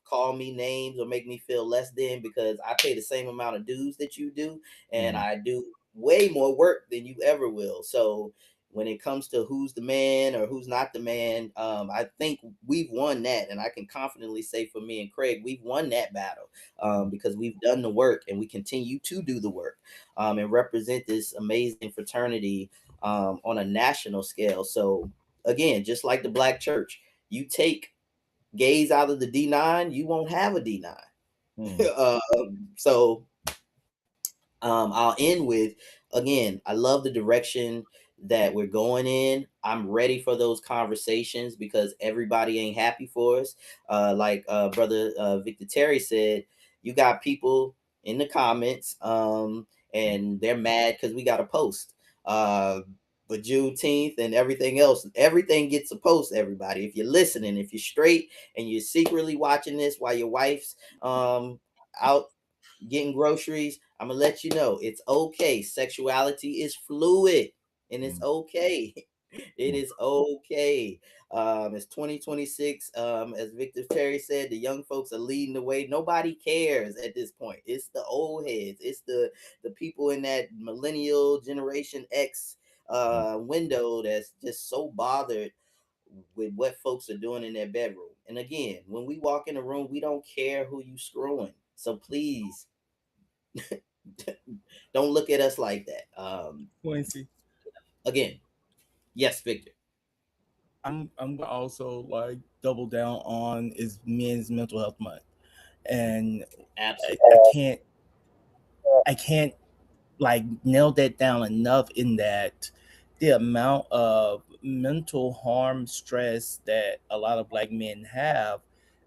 S3: call me names or make me feel less than, because I pay the same amount of dues that you do, and I do way more work than you ever will. So when it comes to who's the man or who's not the man, I think we've won that, and I can confidently say for me and Craig, we've won that battle, because we've done the work and we continue to do the work, and represent this amazing fraternity on a national scale. So again, just like the Black church, you take gays out of the D9, you won't have a D9. So I'll end with, again, I love the direction that we're going in. I'm ready for those conversations because everybody ain't happy for us. Like brother Victor Terry said, you got people in the comments, and they're mad because we got a post. But Juneteenth and everything else, everything gets a post, everybody. If you're listening, if you're straight and you're secretly watching this while your wife's out getting groceries, I'm gonna let you know it's okay. Sexuality is fluid, and it's okay. It is okay. It's 2026. As Victor Terry said, the young folks are leading the way. Nobody cares at this point. It's the old heads. It's the people in that millennial Generation X window that's just so bothered with what folks are doing in their bedroom. And again, when we walk in the room, we don't care who you screwing. So please don't look at us like that.
S2: Quincy,
S3: Again, yes, Victor.
S2: I'm gonna also like double down on is Men's Mental Health Month, and
S3: Absolutely.
S2: I can't like nail that down enough in that the amount of mental harm, stress that a lot of Black men have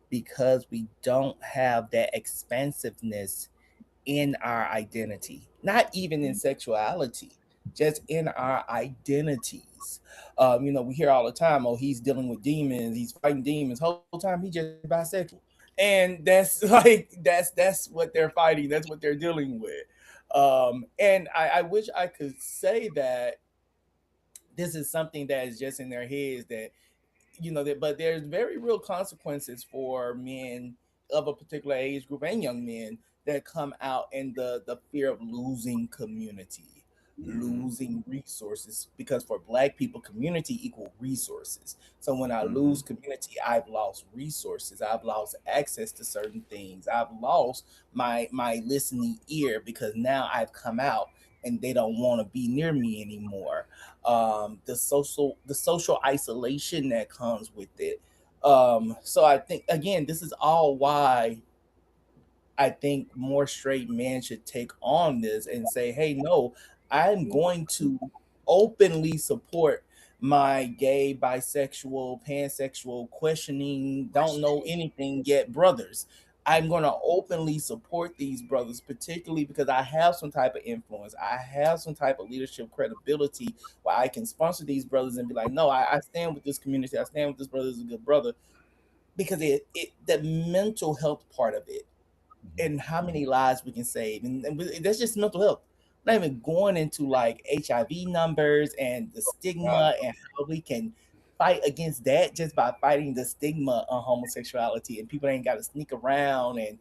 S2: because we don't have that expansiveness in our identity, not even in sexuality, just in our identities. We hear all the time, oh, he's dealing with demons, he's fighting demons. Whole time he just bisexual. And that's like that's what they're fighting, that's what they're dealing with. And I wish I could say that this is something that is just in their heads, that that, but there's very real consequences for men of a particular age group and young men that come out in the fear of losing community, losing resources, because for Black people, community equal resources. So when I lose community, I've lost resources, I've lost access to certain things, I've lost my listening ear, because now I've come out and they don't want to be near me anymore. The social isolation that comes with it. So I think, again, this is all why I think more straight men should take on this and say, hey, no, I'm going to openly support my gay, bisexual, pansexual, questioning, don't know anything yet brothers. I'm going to openly support these brothers, particularly because I have some type of influence. I have some type of leadership credibility where I can sponsor these brothers and be like, no, I stand with this community. I stand with this brother as a good brother, because the mental health part of it, and how many lives we can save, and that's just mental health. Not even going into like HIV numbers and the stigma, and how we can fight against that just by fighting the stigma on homosexuality, and people ain't got to sneak around and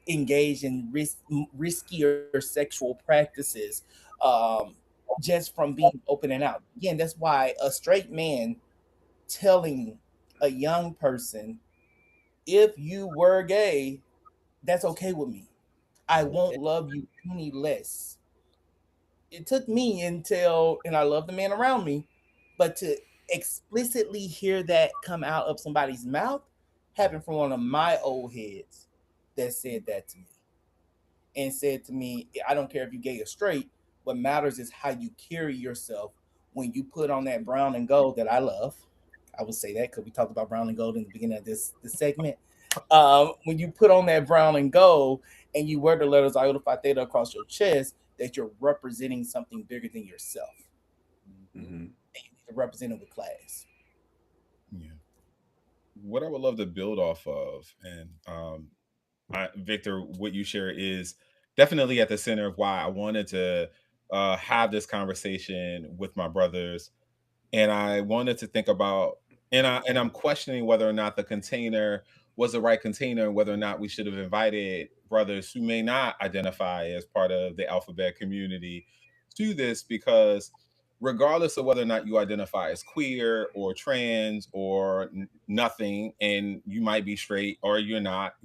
S2: engage in riskier sexual practices, um, just from being open and out. Again, that's why a straight man telling a young person, if you were gay, that's okay with me. I won't love you any less. It took me until, and I love the man around me, but to explicitly hear that come out of somebody's mouth happened from one of my old heads that said that to me, and said to me, I don't care if you're gay or straight. What matters is how you carry yourself when you put on that brown and gold that I love. I would say that because we talked about brown and gold in the beginning of this segment. When you put on that brown and gold and you wear the letters Iota Phi Theta across your chest, that you're representing something bigger than yourself.
S4: Mm-hmm.
S2: And you need to represent it with class.
S1: Yeah. What I would love to build off of, and Victor, what you share is definitely at the center of why I wanted to have this conversation with my brothers, and I wanted to think about, and I'm questioning whether or not the container was the right container, and whether or not we should have invited brothers who may not identify as part of the alphabet community to this, because regardless of whether or not you identify as queer or trans or nothing, and you might be straight or you're not,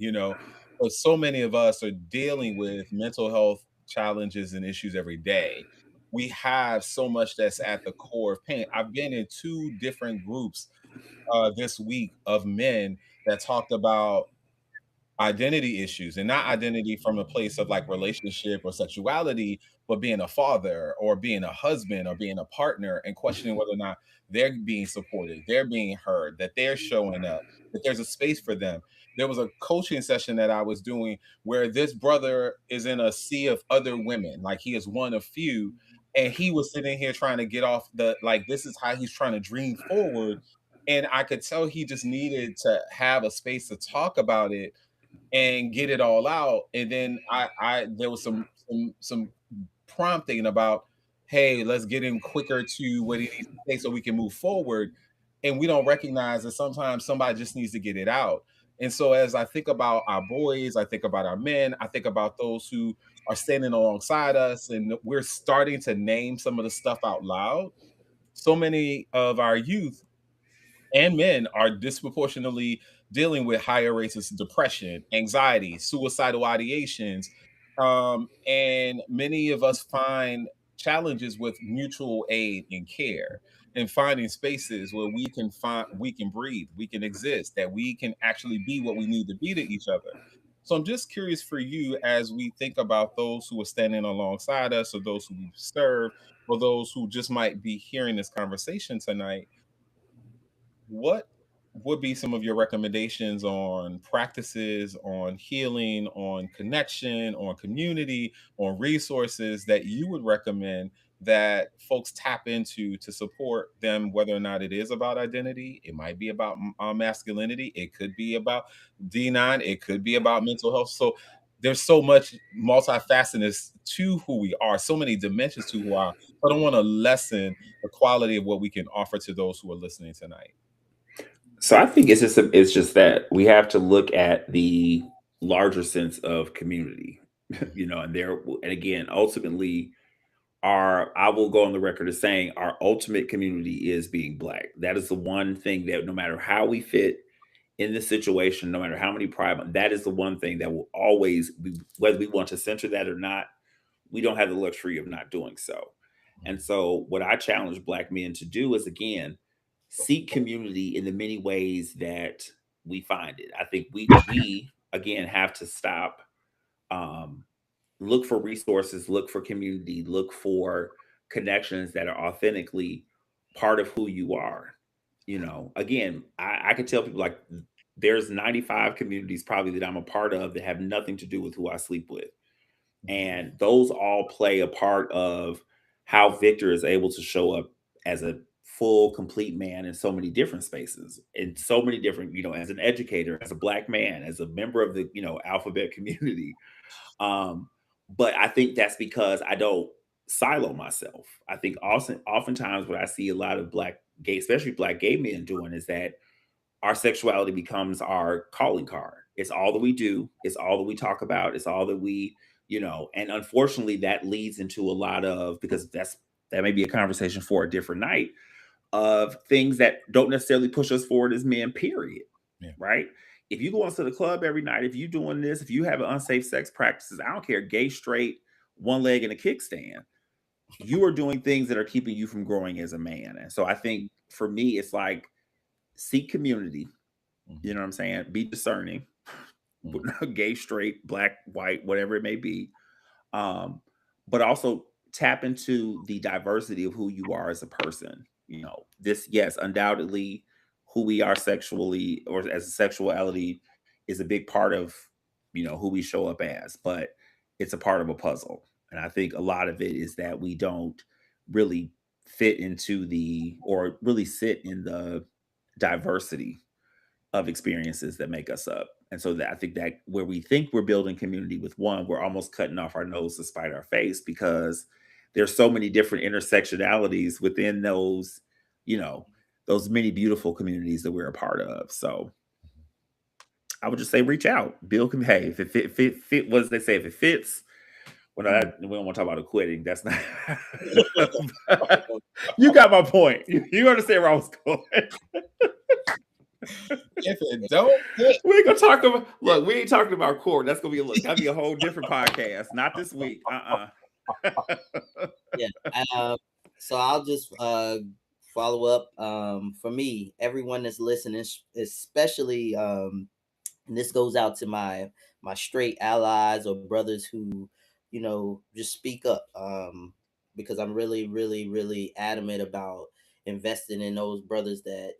S1: but so many of us are dealing with mental health challenges and issues every day. We have so much that's at the core of pain. I've been in two different groups this week of men that talked about identity issues, and not identity from a place of like relationship or sexuality, but being a father or being a husband or being a partner, and questioning whether or not they're being supported, they're being heard, that they're showing up, that there's a space for them. There was a coaching session that I was doing where this brother is in a sea of other women, like he is one of few, and he was sitting here trying to get off the, like, this is how he's trying to dream forward. And I could tell he just needed to have a space to talk about it and get it all out. And then I there was some prompting about, hey, let's get him quicker to what he needs to say so we can move forward. And we don't recognize that sometimes somebody just needs to get it out. And so as I think about our boys, I think about our men, I think about those who are standing alongside us, and we're starting to name some of the stuff out loud. So many of our youth and men are disproportionately dealing with higher rates of depression, anxiety, suicidal ideations. And many of us find challenges with mutual aid and care, and finding spaces where we can breathe, we can exist, that we can actually be what we need to be to each other. So I'm just curious for you, as we think about those who are standing alongside us or those who we serve, for those who just might be hearing this conversation tonight, what would be some of your recommendations on practices, on healing, on connection, on community, on resources that you would recommend that folks tap into to support them, whether or not it is about identity? It might be about masculinity, it could be about D9, it could be about mental health. So there's so much multifacetedness to who we are, so many dimensions to who we are. I don't want to lessen the quality of what we can offer to those who are listening tonight.
S4: So I think it's just that we have to look at the larger sense of community, and again, ultimately, I will go on the record as saying our ultimate community is being Black. That is the one thing that no matter how we fit in this situation, no matter how many pride, that is the one thing that will always be, whether we want to censor that or not, we don't have the luxury of not doing so. And so what I challenge Black men to do is, again, seek community in the many ways that we find it. I think we again have to stop, um, look for resources, look for community, look for connections that are authentically part of who you are. Again, I could tell people, like, there's 95 communities probably that I'm a part of that have nothing to do with who I sleep with. And those all play a part of how Victor is able to show up as a full, complete man in so many different spaces, in so many different, as an educator, as a Black man, as a member of the, alphabet community. But I think that's because I don't silo myself. I think also oftentimes what I see a lot of Black gay, especially Black gay men doing, is that our sexuality becomes our calling card. It's all that we do. It's all that we talk about. It's all that and unfortunately that leads into a lot of, because that may be a conversation for a different night, of things that don't necessarily push us forward as men, period.
S1: Yeah.
S4: Right? If you go into the club every night, if you're doing this, if you have unsafe sex practices, I don't care, gay, straight, one leg in a kickstand, you are doing things that are keeping you from growing as a man. And so I think for me, it's like, seek community. You know what I'm saying? Be discerning. Gay, straight, Black, white, whatever it may be. But also tap into the diversity of who you are as a person. This, yes, undoubtedly, who we are sexually or as a sexuality is a big part of, who we show up as, but it's a part of a puzzle. And I think a lot of it is that we don't really fit into or really sit in the diversity of experiences that make us up. And so I think that where we think we're building community with one, we're almost cutting off our nose to spite our face, because there's so many different intersectionalities within those, those many beautiful communities that we're a part of. So I would just say, reach out, build. Hey, if it fit, what does they say? If it fits, we don't want to talk about quitting. That's not. You got my point. You understand where I was going.
S1: If it don't fit,
S4: we ain't gonna talk about. Look, we ain't talking about court. That's gonna be that'll be a whole different podcast. Not this week.
S3: Yeah. So I'll just follow up. For me, everyone that's listening, especially, and this goes out to my straight allies or brothers who, just speak up. Because I'm really, really, really adamant about investing in those brothers that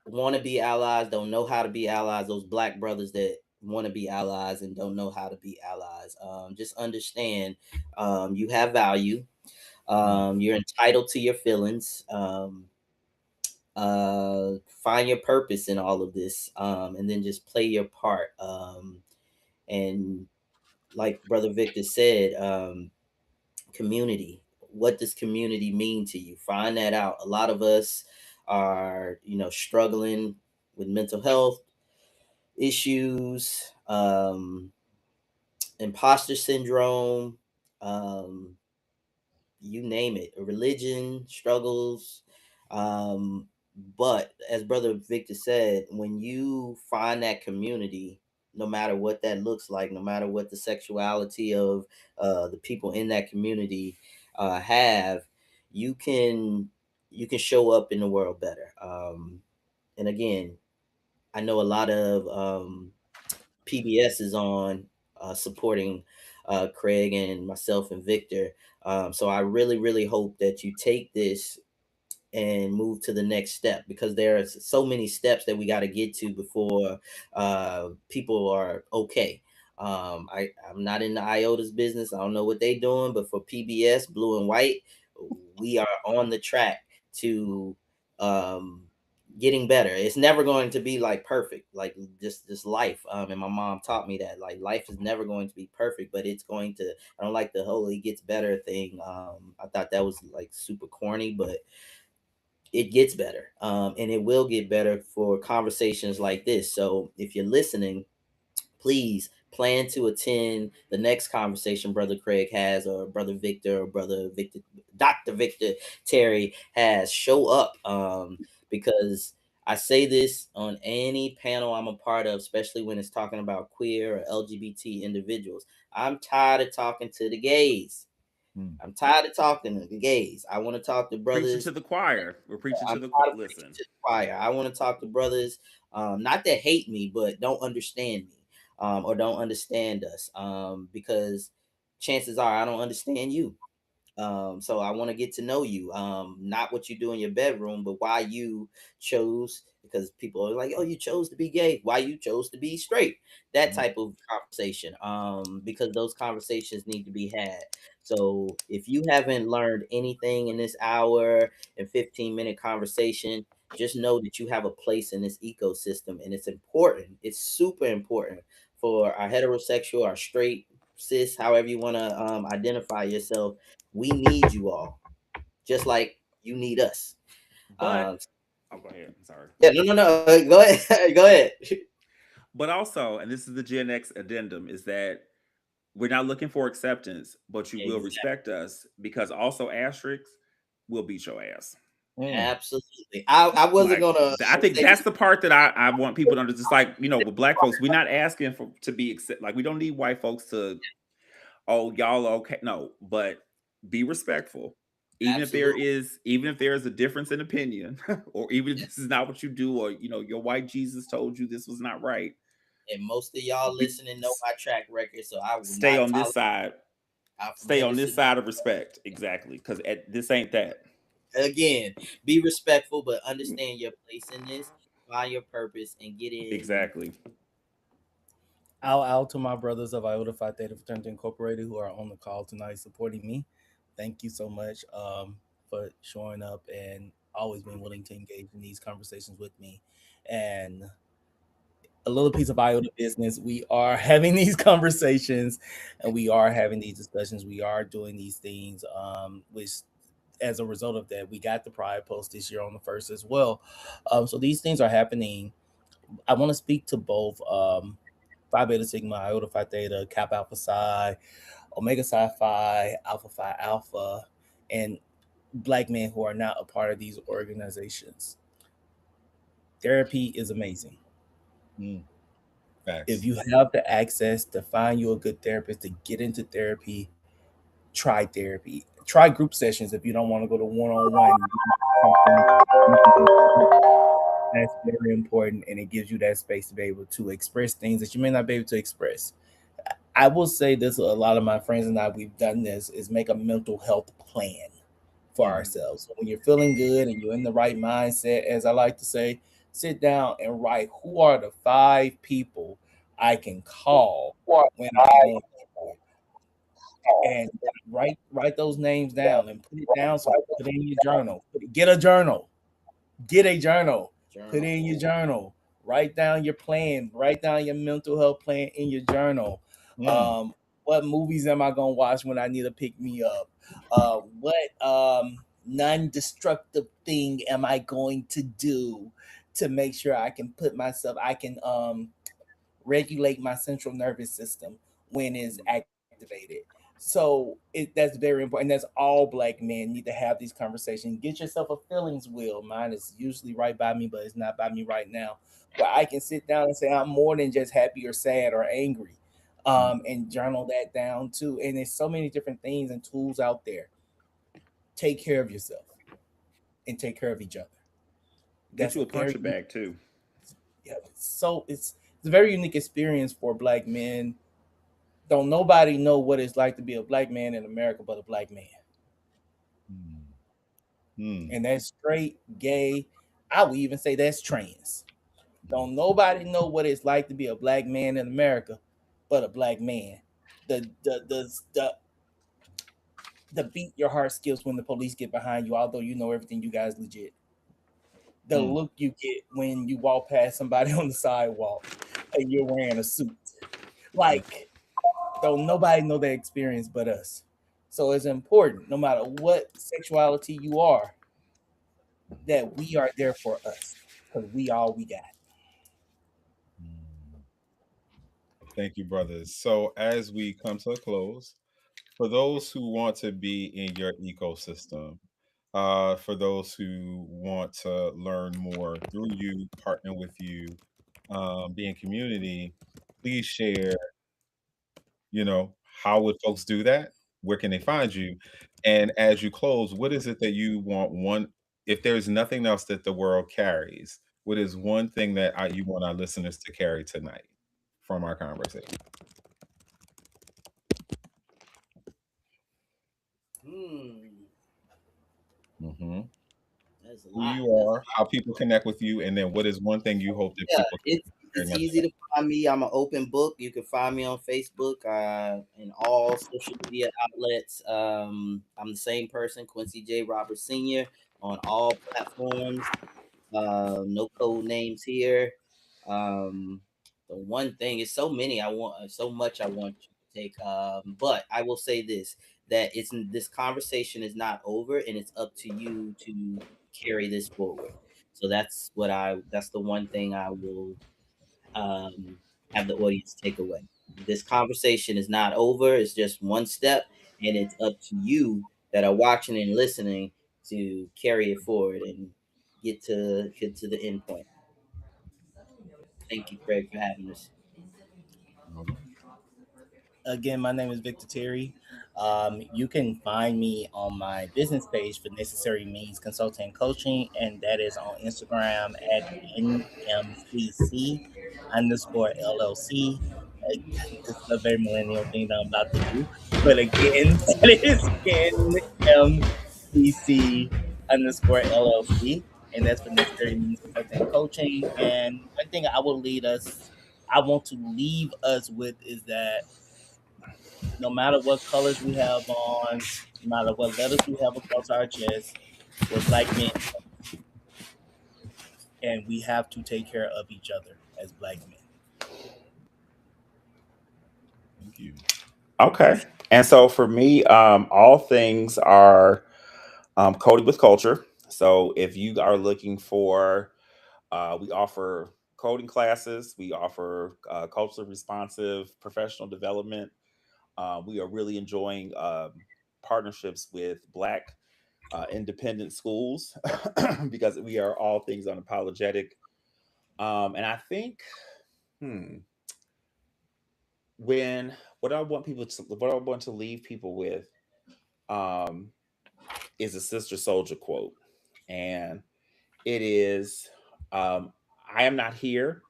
S3: want to be allies, don't know how to be allies, those Black brothers that want to be allies and don't know how to be allies. Just understand, you have value. You're entitled to your feelings. Find your purpose in all of this, and then just play your part. And like Brother Victor said, community. What does community mean to you? Find that out. A lot of us are, struggling with mental health issues, imposter syndrome, you name it, religion struggles. But as Brother Victor said, when you find that community, no matter what that looks like, no matter what the sexuality of the people in that community have, you can show up in the world better. And again, I know a lot of PBS is on supporting Craig and myself and Victor. So I really, really hope that you take this and move to the next step, because there are so many steps that we got to get to before people are okay. I'm not in the IOTA's business. I don't know what they're doing, but for PBS Blue and White, we are on the track to um, getting better. It's never going to be like perfect, like just life. And my mom taught me that like life is never going to be perfect, but it's going to. I don't like the whole "it gets better" thing. I thought that was like super corny, but it gets better, and it will get better for conversations like this. So if you're listening, please plan to attend the next conversation Brother Craig has, or Brother Victor, or Brother Victor, Dr. Victor Terry has. Show up, because I say this on any panel I'm a part of, especially when it's talking about queer or LGBT individuals. I'm tired of talking to the gays. I'm tired of talking to the gays. I want to talk to
S4: Preaching
S3: brothers.
S4: to the choir. We're preaching
S3: I'm
S4: to the
S3: tired of preaching
S4: listen.
S3: to the choir. I want to talk to brothers, not that hate me, but don't understand me, or don't understand us, because chances are I don't understand you. So I want to get to know you, not what you do in your bedroom, but why you chose. Because people are like, "Oh, you chose to be gay. Why you chose to be straight?" That type of conversation. Because those conversations need to be had. So if you haven't learned anything in this hour and 15-minute conversation, just know that you have a place in this ecosystem, and it's important. It's super important for our heterosexual, our straight, cis, however you want to identify yourself. We need you all, just like you need us.
S4: But
S3: Um,
S4: go ahead. I'm sorry.
S3: yeah, no. Go ahead. Go ahead.
S4: But also, and this is the Gen X addendum, is that we're not looking for acceptance, but you will
S3: Exactly.
S4: respect us, because also asterisks will beat your ass.
S3: Absolutely. I wasn't
S4: Like
S3: gonna
S4: I think
S3: say
S4: that's the part that I want people to understand. Just like, with black folks, we're not asking for to be accept. Like, we don't need white folks to, oh, y'all are okay. No, but be respectful.
S3: absolutely.
S4: Even if there is a difference in opinion, or even if
S3: Yeah.
S4: this is not what you do, or your white Jesus told you this was not right,
S3: And most of y'all
S4: be,
S3: listening know my track record, so I will
S4: stay
S3: not
S4: on this
S3: tolerate.
S4: side.
S3: I'm from
S4: Stay on this
S3: Tennessee.
S4: side of respect, exactly, because this ain't that.
S3: Again, be respectful, but understand your place in this, find your purpose, and get in.
S4: Exactly.
S2: Out to my brothers of Iota Phi Theta Fraternity Incorporated who are on the call tonight supporting me. Thank you so much for showing up and always being willing to engage in these conversations with me. And a little piece of Iota business. We are having these conversations and we are having these discussions. We are doing these things, which as a result of that, we got the Pride Post this year on the first as well. So these things are happening. I want to speak to both Phi Beta Sigma, Iota Phi Theta, Kappa Alpha Psi, Omega Psi Phi, Alpha Phi Alpha, and Black men who are not a part of these organizations. Therapy is amazing. If
S1: Facts.
S2: you have the access to find you a good therapist to get into therapy, try therapy. Try group sessions if you don't want to go to one on one. That's very important, and it gives you that space to be able to express things that you may not be able to express. I will say this: a lot of my friends and I, we've done this, is make a mental health plan for ourselves. So when you're feeling good and you're in the right mindset, as I like to say, sit down and write who are the 5 people I can call when I'm going through it, and write those names down and put it down. So put it in your journal. Get a journal. Get a journal. Put it
S3: Journal.
S2: in your journal. Write down your plan. Write down your mental health plan in your journal. What movies am I gonna watch when I need to pick me up? What non-destructive thing am I going to do to make sure I can regulate my central nervous system when it's activated. So that's very important. That's all Black men need to have these conversations. Get yourself a feelings wheel. Mine is usually right by me, but it's not by me right now. Where I can sit down and say I'm more than just happy or sad or angry, and journal that down too. And there's so many different things and tools out there. Take care of yourself and take care of each other.
S4: Get
S2: That's
S4: you
S2: a
S4: a
S2: very
S4: puncher bag too.
S2: yeah. So it's a very unique experience for Black men Don't nobody know what it's like to be a black man in America but a black man. And that's straight, gay. I would even say that's trans. Don't nobody know what it's like to be a black man in America but a black man. The beat your heart skips when the police get behind you, although you know everything you guys legit. The look you get when you walk past somebody on the sidewalk and you're wearing a suit. Like, don't nobody know that experience but us. So it's important, no matter what sexuality you are, that we are there for us because we all we got.
S1: Thank you, brothers. So as we come to a close, for those who want to be in your ecosystem, for those who want to learn more through you, partner with you, be in community, please share, how would folks do that? Where can they find you? And as you close, what is it that you want if there's nothing else that the world carries, what is one thing that you want our listeners to carry tonight from our conversation? hmm
S3: There's a
S1: Who
S3: lot.
S1: you are, how people connect with you, and then what is one thing you hope that
S3: Yeah,
S1: people can
S3: it's
S1: carry
S3: easy to find me. I'm an open book. You can find me on Facebook, and all social media outlets. I'm the same person, Quincy J. Roberts Sr. on all platforms. No code names here. The one thing is so many I want, so much I want you to take. But I will say that this conversation is not over, and it's up to you to carry this forward. So that's the one thing I will have the audience take away. This conversation is not over. It's just one step, and it's up to you that are watching and listening to carry it forward and get to the end point. Thank you, Craig, for having us.
S2: Again, my name is Victor Terry. You can find me on my business page for Necessary Means Consulting and Coaching, and that is on Instagram at NMCC underscore LLC. This is a very millennial thing that I'm about to do. But again, that is NMCC underscore LLC, and that's for Necessary Means Consulting and Coaching. And one thing I want to leave us with is that no matter what colors we have on, no matter what letters we have across our chest, we're black men, and we have to take care of each other as black men.
S1: Thank you.
S4: Okay. And so for me, all things are coded with culture. So if you are looking for, we offer coding classes, we offer culturally responsive professional development. We are really enjoying partnerships with Black independent schools because we are all things unapologetic. And I think, when what I want to leave people with um, is a Sister Soldier quote, and it is, um, "I am not here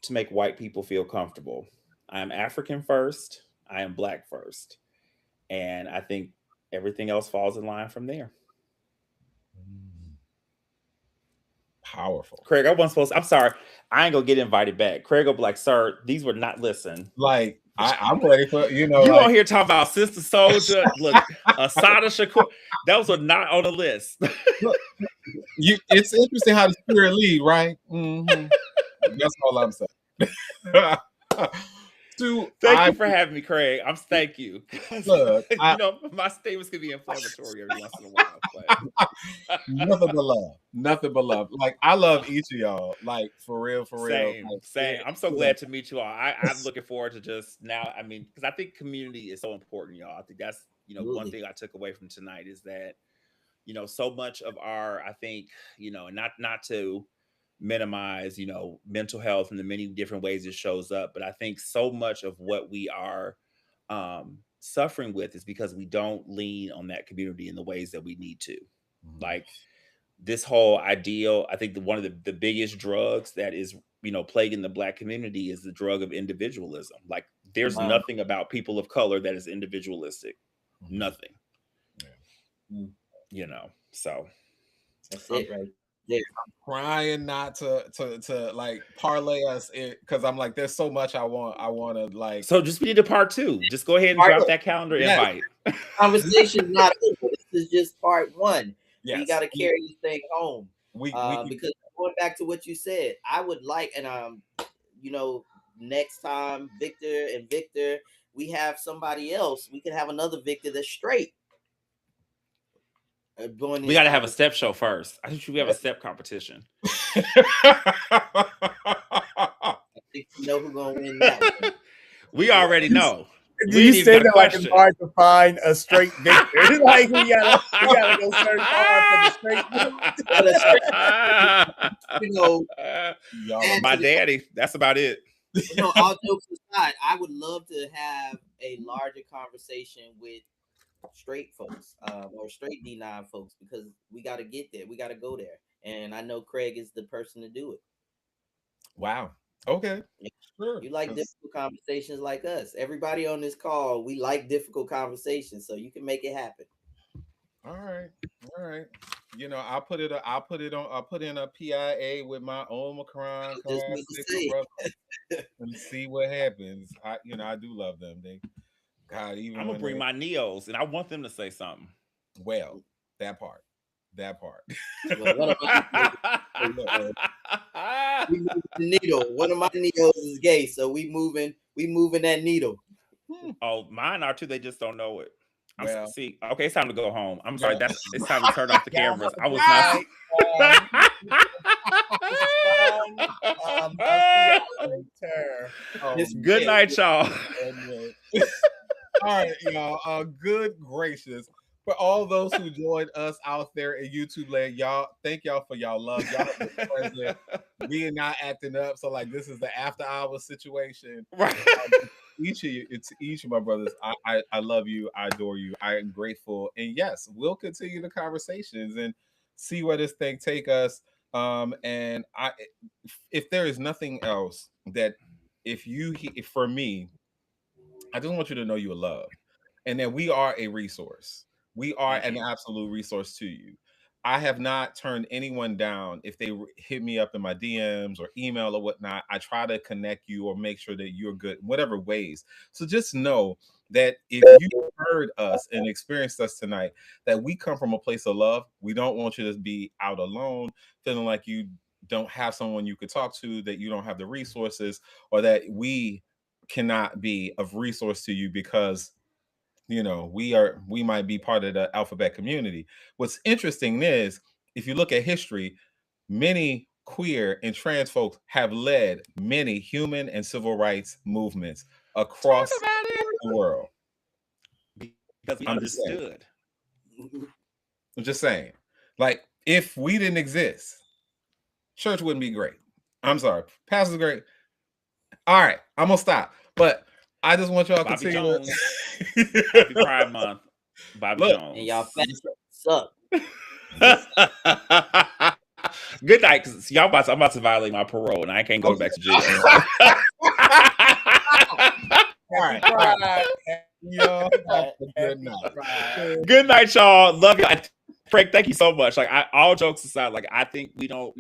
S4: to make white people feel comfortable. I am African first. I am Black first." And I think everything else falls in line from there.
S1: Powerful.
S4: Craig, I wasn't supposed I'm sorry. I ain't gonna get invited back. Craig will be like, "Sir, these were not listen."
S1: Like I'm ready for
S4: You
S1: like
S4: on here talking about Sister Soldier, look, Asada Shakur. Those were not on the list.
S1: it's interesting how the spirit lead, right? That's all I'm saying.
S4: Thank you for having me, Craig. Thank you.
S1: Look,
S4: my statements can be inflammatory every once in a while, but
S1: nothing but love. Nothing but love. Like I love each of y'all. Like for real, for real.
S4: Same. I'm so glad to meet you all. I'm looking forward to just now. I mean, because I think community is so important, y'all. I think that's one thing I took away from tonight is that so much of our, I think, not to minimize mental health in the many different ways it shows up, but I think so much of what we are suffering with is because we don't lean on that community in the ways that we need to. Like this whole ideal, I think one of the biggest drugs that is plaguing the Black community is the drug of individualism. Like, there's
S3: Wow.
S4: nothing about people of color that is individualistic. Nothing. So
S3: That's it right there.
S1: Trying not to like parlay us in, because I'm like, there's so much I want to like.
S4: So just we need a part 2. Just go ahead and drop that calendar invite.
S3: Conversation's not over. This is just part 1.
S1: Yes.
S3: We got to carry this thing home.
S1: We can,
S3: because going back to what you said, I would like, and next time Victor, we have somebody else. We can have another Victor that's straight.
S4: We got to have a step show first. I think we have a step competition.
S3: I think you know who's gonna win that one.
S4: We already know.
S2: You said that like it's hard to find a straight Victor. Like we gotta go search hard for the straight.
S4: My daddy. That's about it.
S3: All jokes aside, I would love to have a larger conversation with straight folks or straight D9 folks, because we got to get there. We got to go there. And I know Craig is the person to do it.
S1: Wow. Okay. Sure.
S3: You like difficult conversations like us. Everybody on this call, we like difficult conversations, so you can make it happen.
S1: All right. I'll put in a PIA with my own Macron and see what happens. I do love them. I'm
S4: gonna bring my Neos, and I want them to say something.
S1: Well, that part.
S3: Well, needle. One of my Neos is gay, so we moving that needle.
S4: Oh, mine are too. They just don't know it.
S1: Well,
S4: see, okay, it's time to go home. I'm sorry. It's time to turn off the cameras. I was not. Good night, y'all.
S1: All right, y'all. Good gracious. For all those who joined us out there in YouTube land, y'all, thank y'all for y'all love. Y'all have been present. We are not acting up. So, like, this is the after hours situation.
S4: Right.
S1: Each of my brothers. I love you. I adore you. I am grateful. And yes, we'll continue the conversations and see where this thing take us. And if there is nothing else that for me, I just want you to know you are loved, and that we are a resource. We are an absolute resource to you. I have not turned anyone down if they hit me up in my DMs or email or whatnot. I try to connect you or make sure that you're good in whatever ways. So just know that if you heard us and experienced us tonight, that we come from a place of love. We don't want you to be out alone, feeling like you don't have someone you could talk to, that you don't have the resources, or that we cannot be of resource to you because we might be part of the alphabet community. What's interesting is, if you look at history, many queer and trans folks have led many human and civil rights movements across the world.
S4: Because we understood.
S1: I'm just saying, like, if we didn't exist, church wouldn't be great. I'm sorry, pastor's great. All right, I'm gonna stop, but I just want y'all to continue.
S4: Happy Pride Month, Bobby Jones.
S3: And y'all suck.
S4: Good night, because I'm about to violate my parole, and I can't go back to jail.
S1: All right. Yo, good night.
S4: Good night, y'all. Love you. Frank, thank you so much. Like, all jokes aside, like, I think we don't,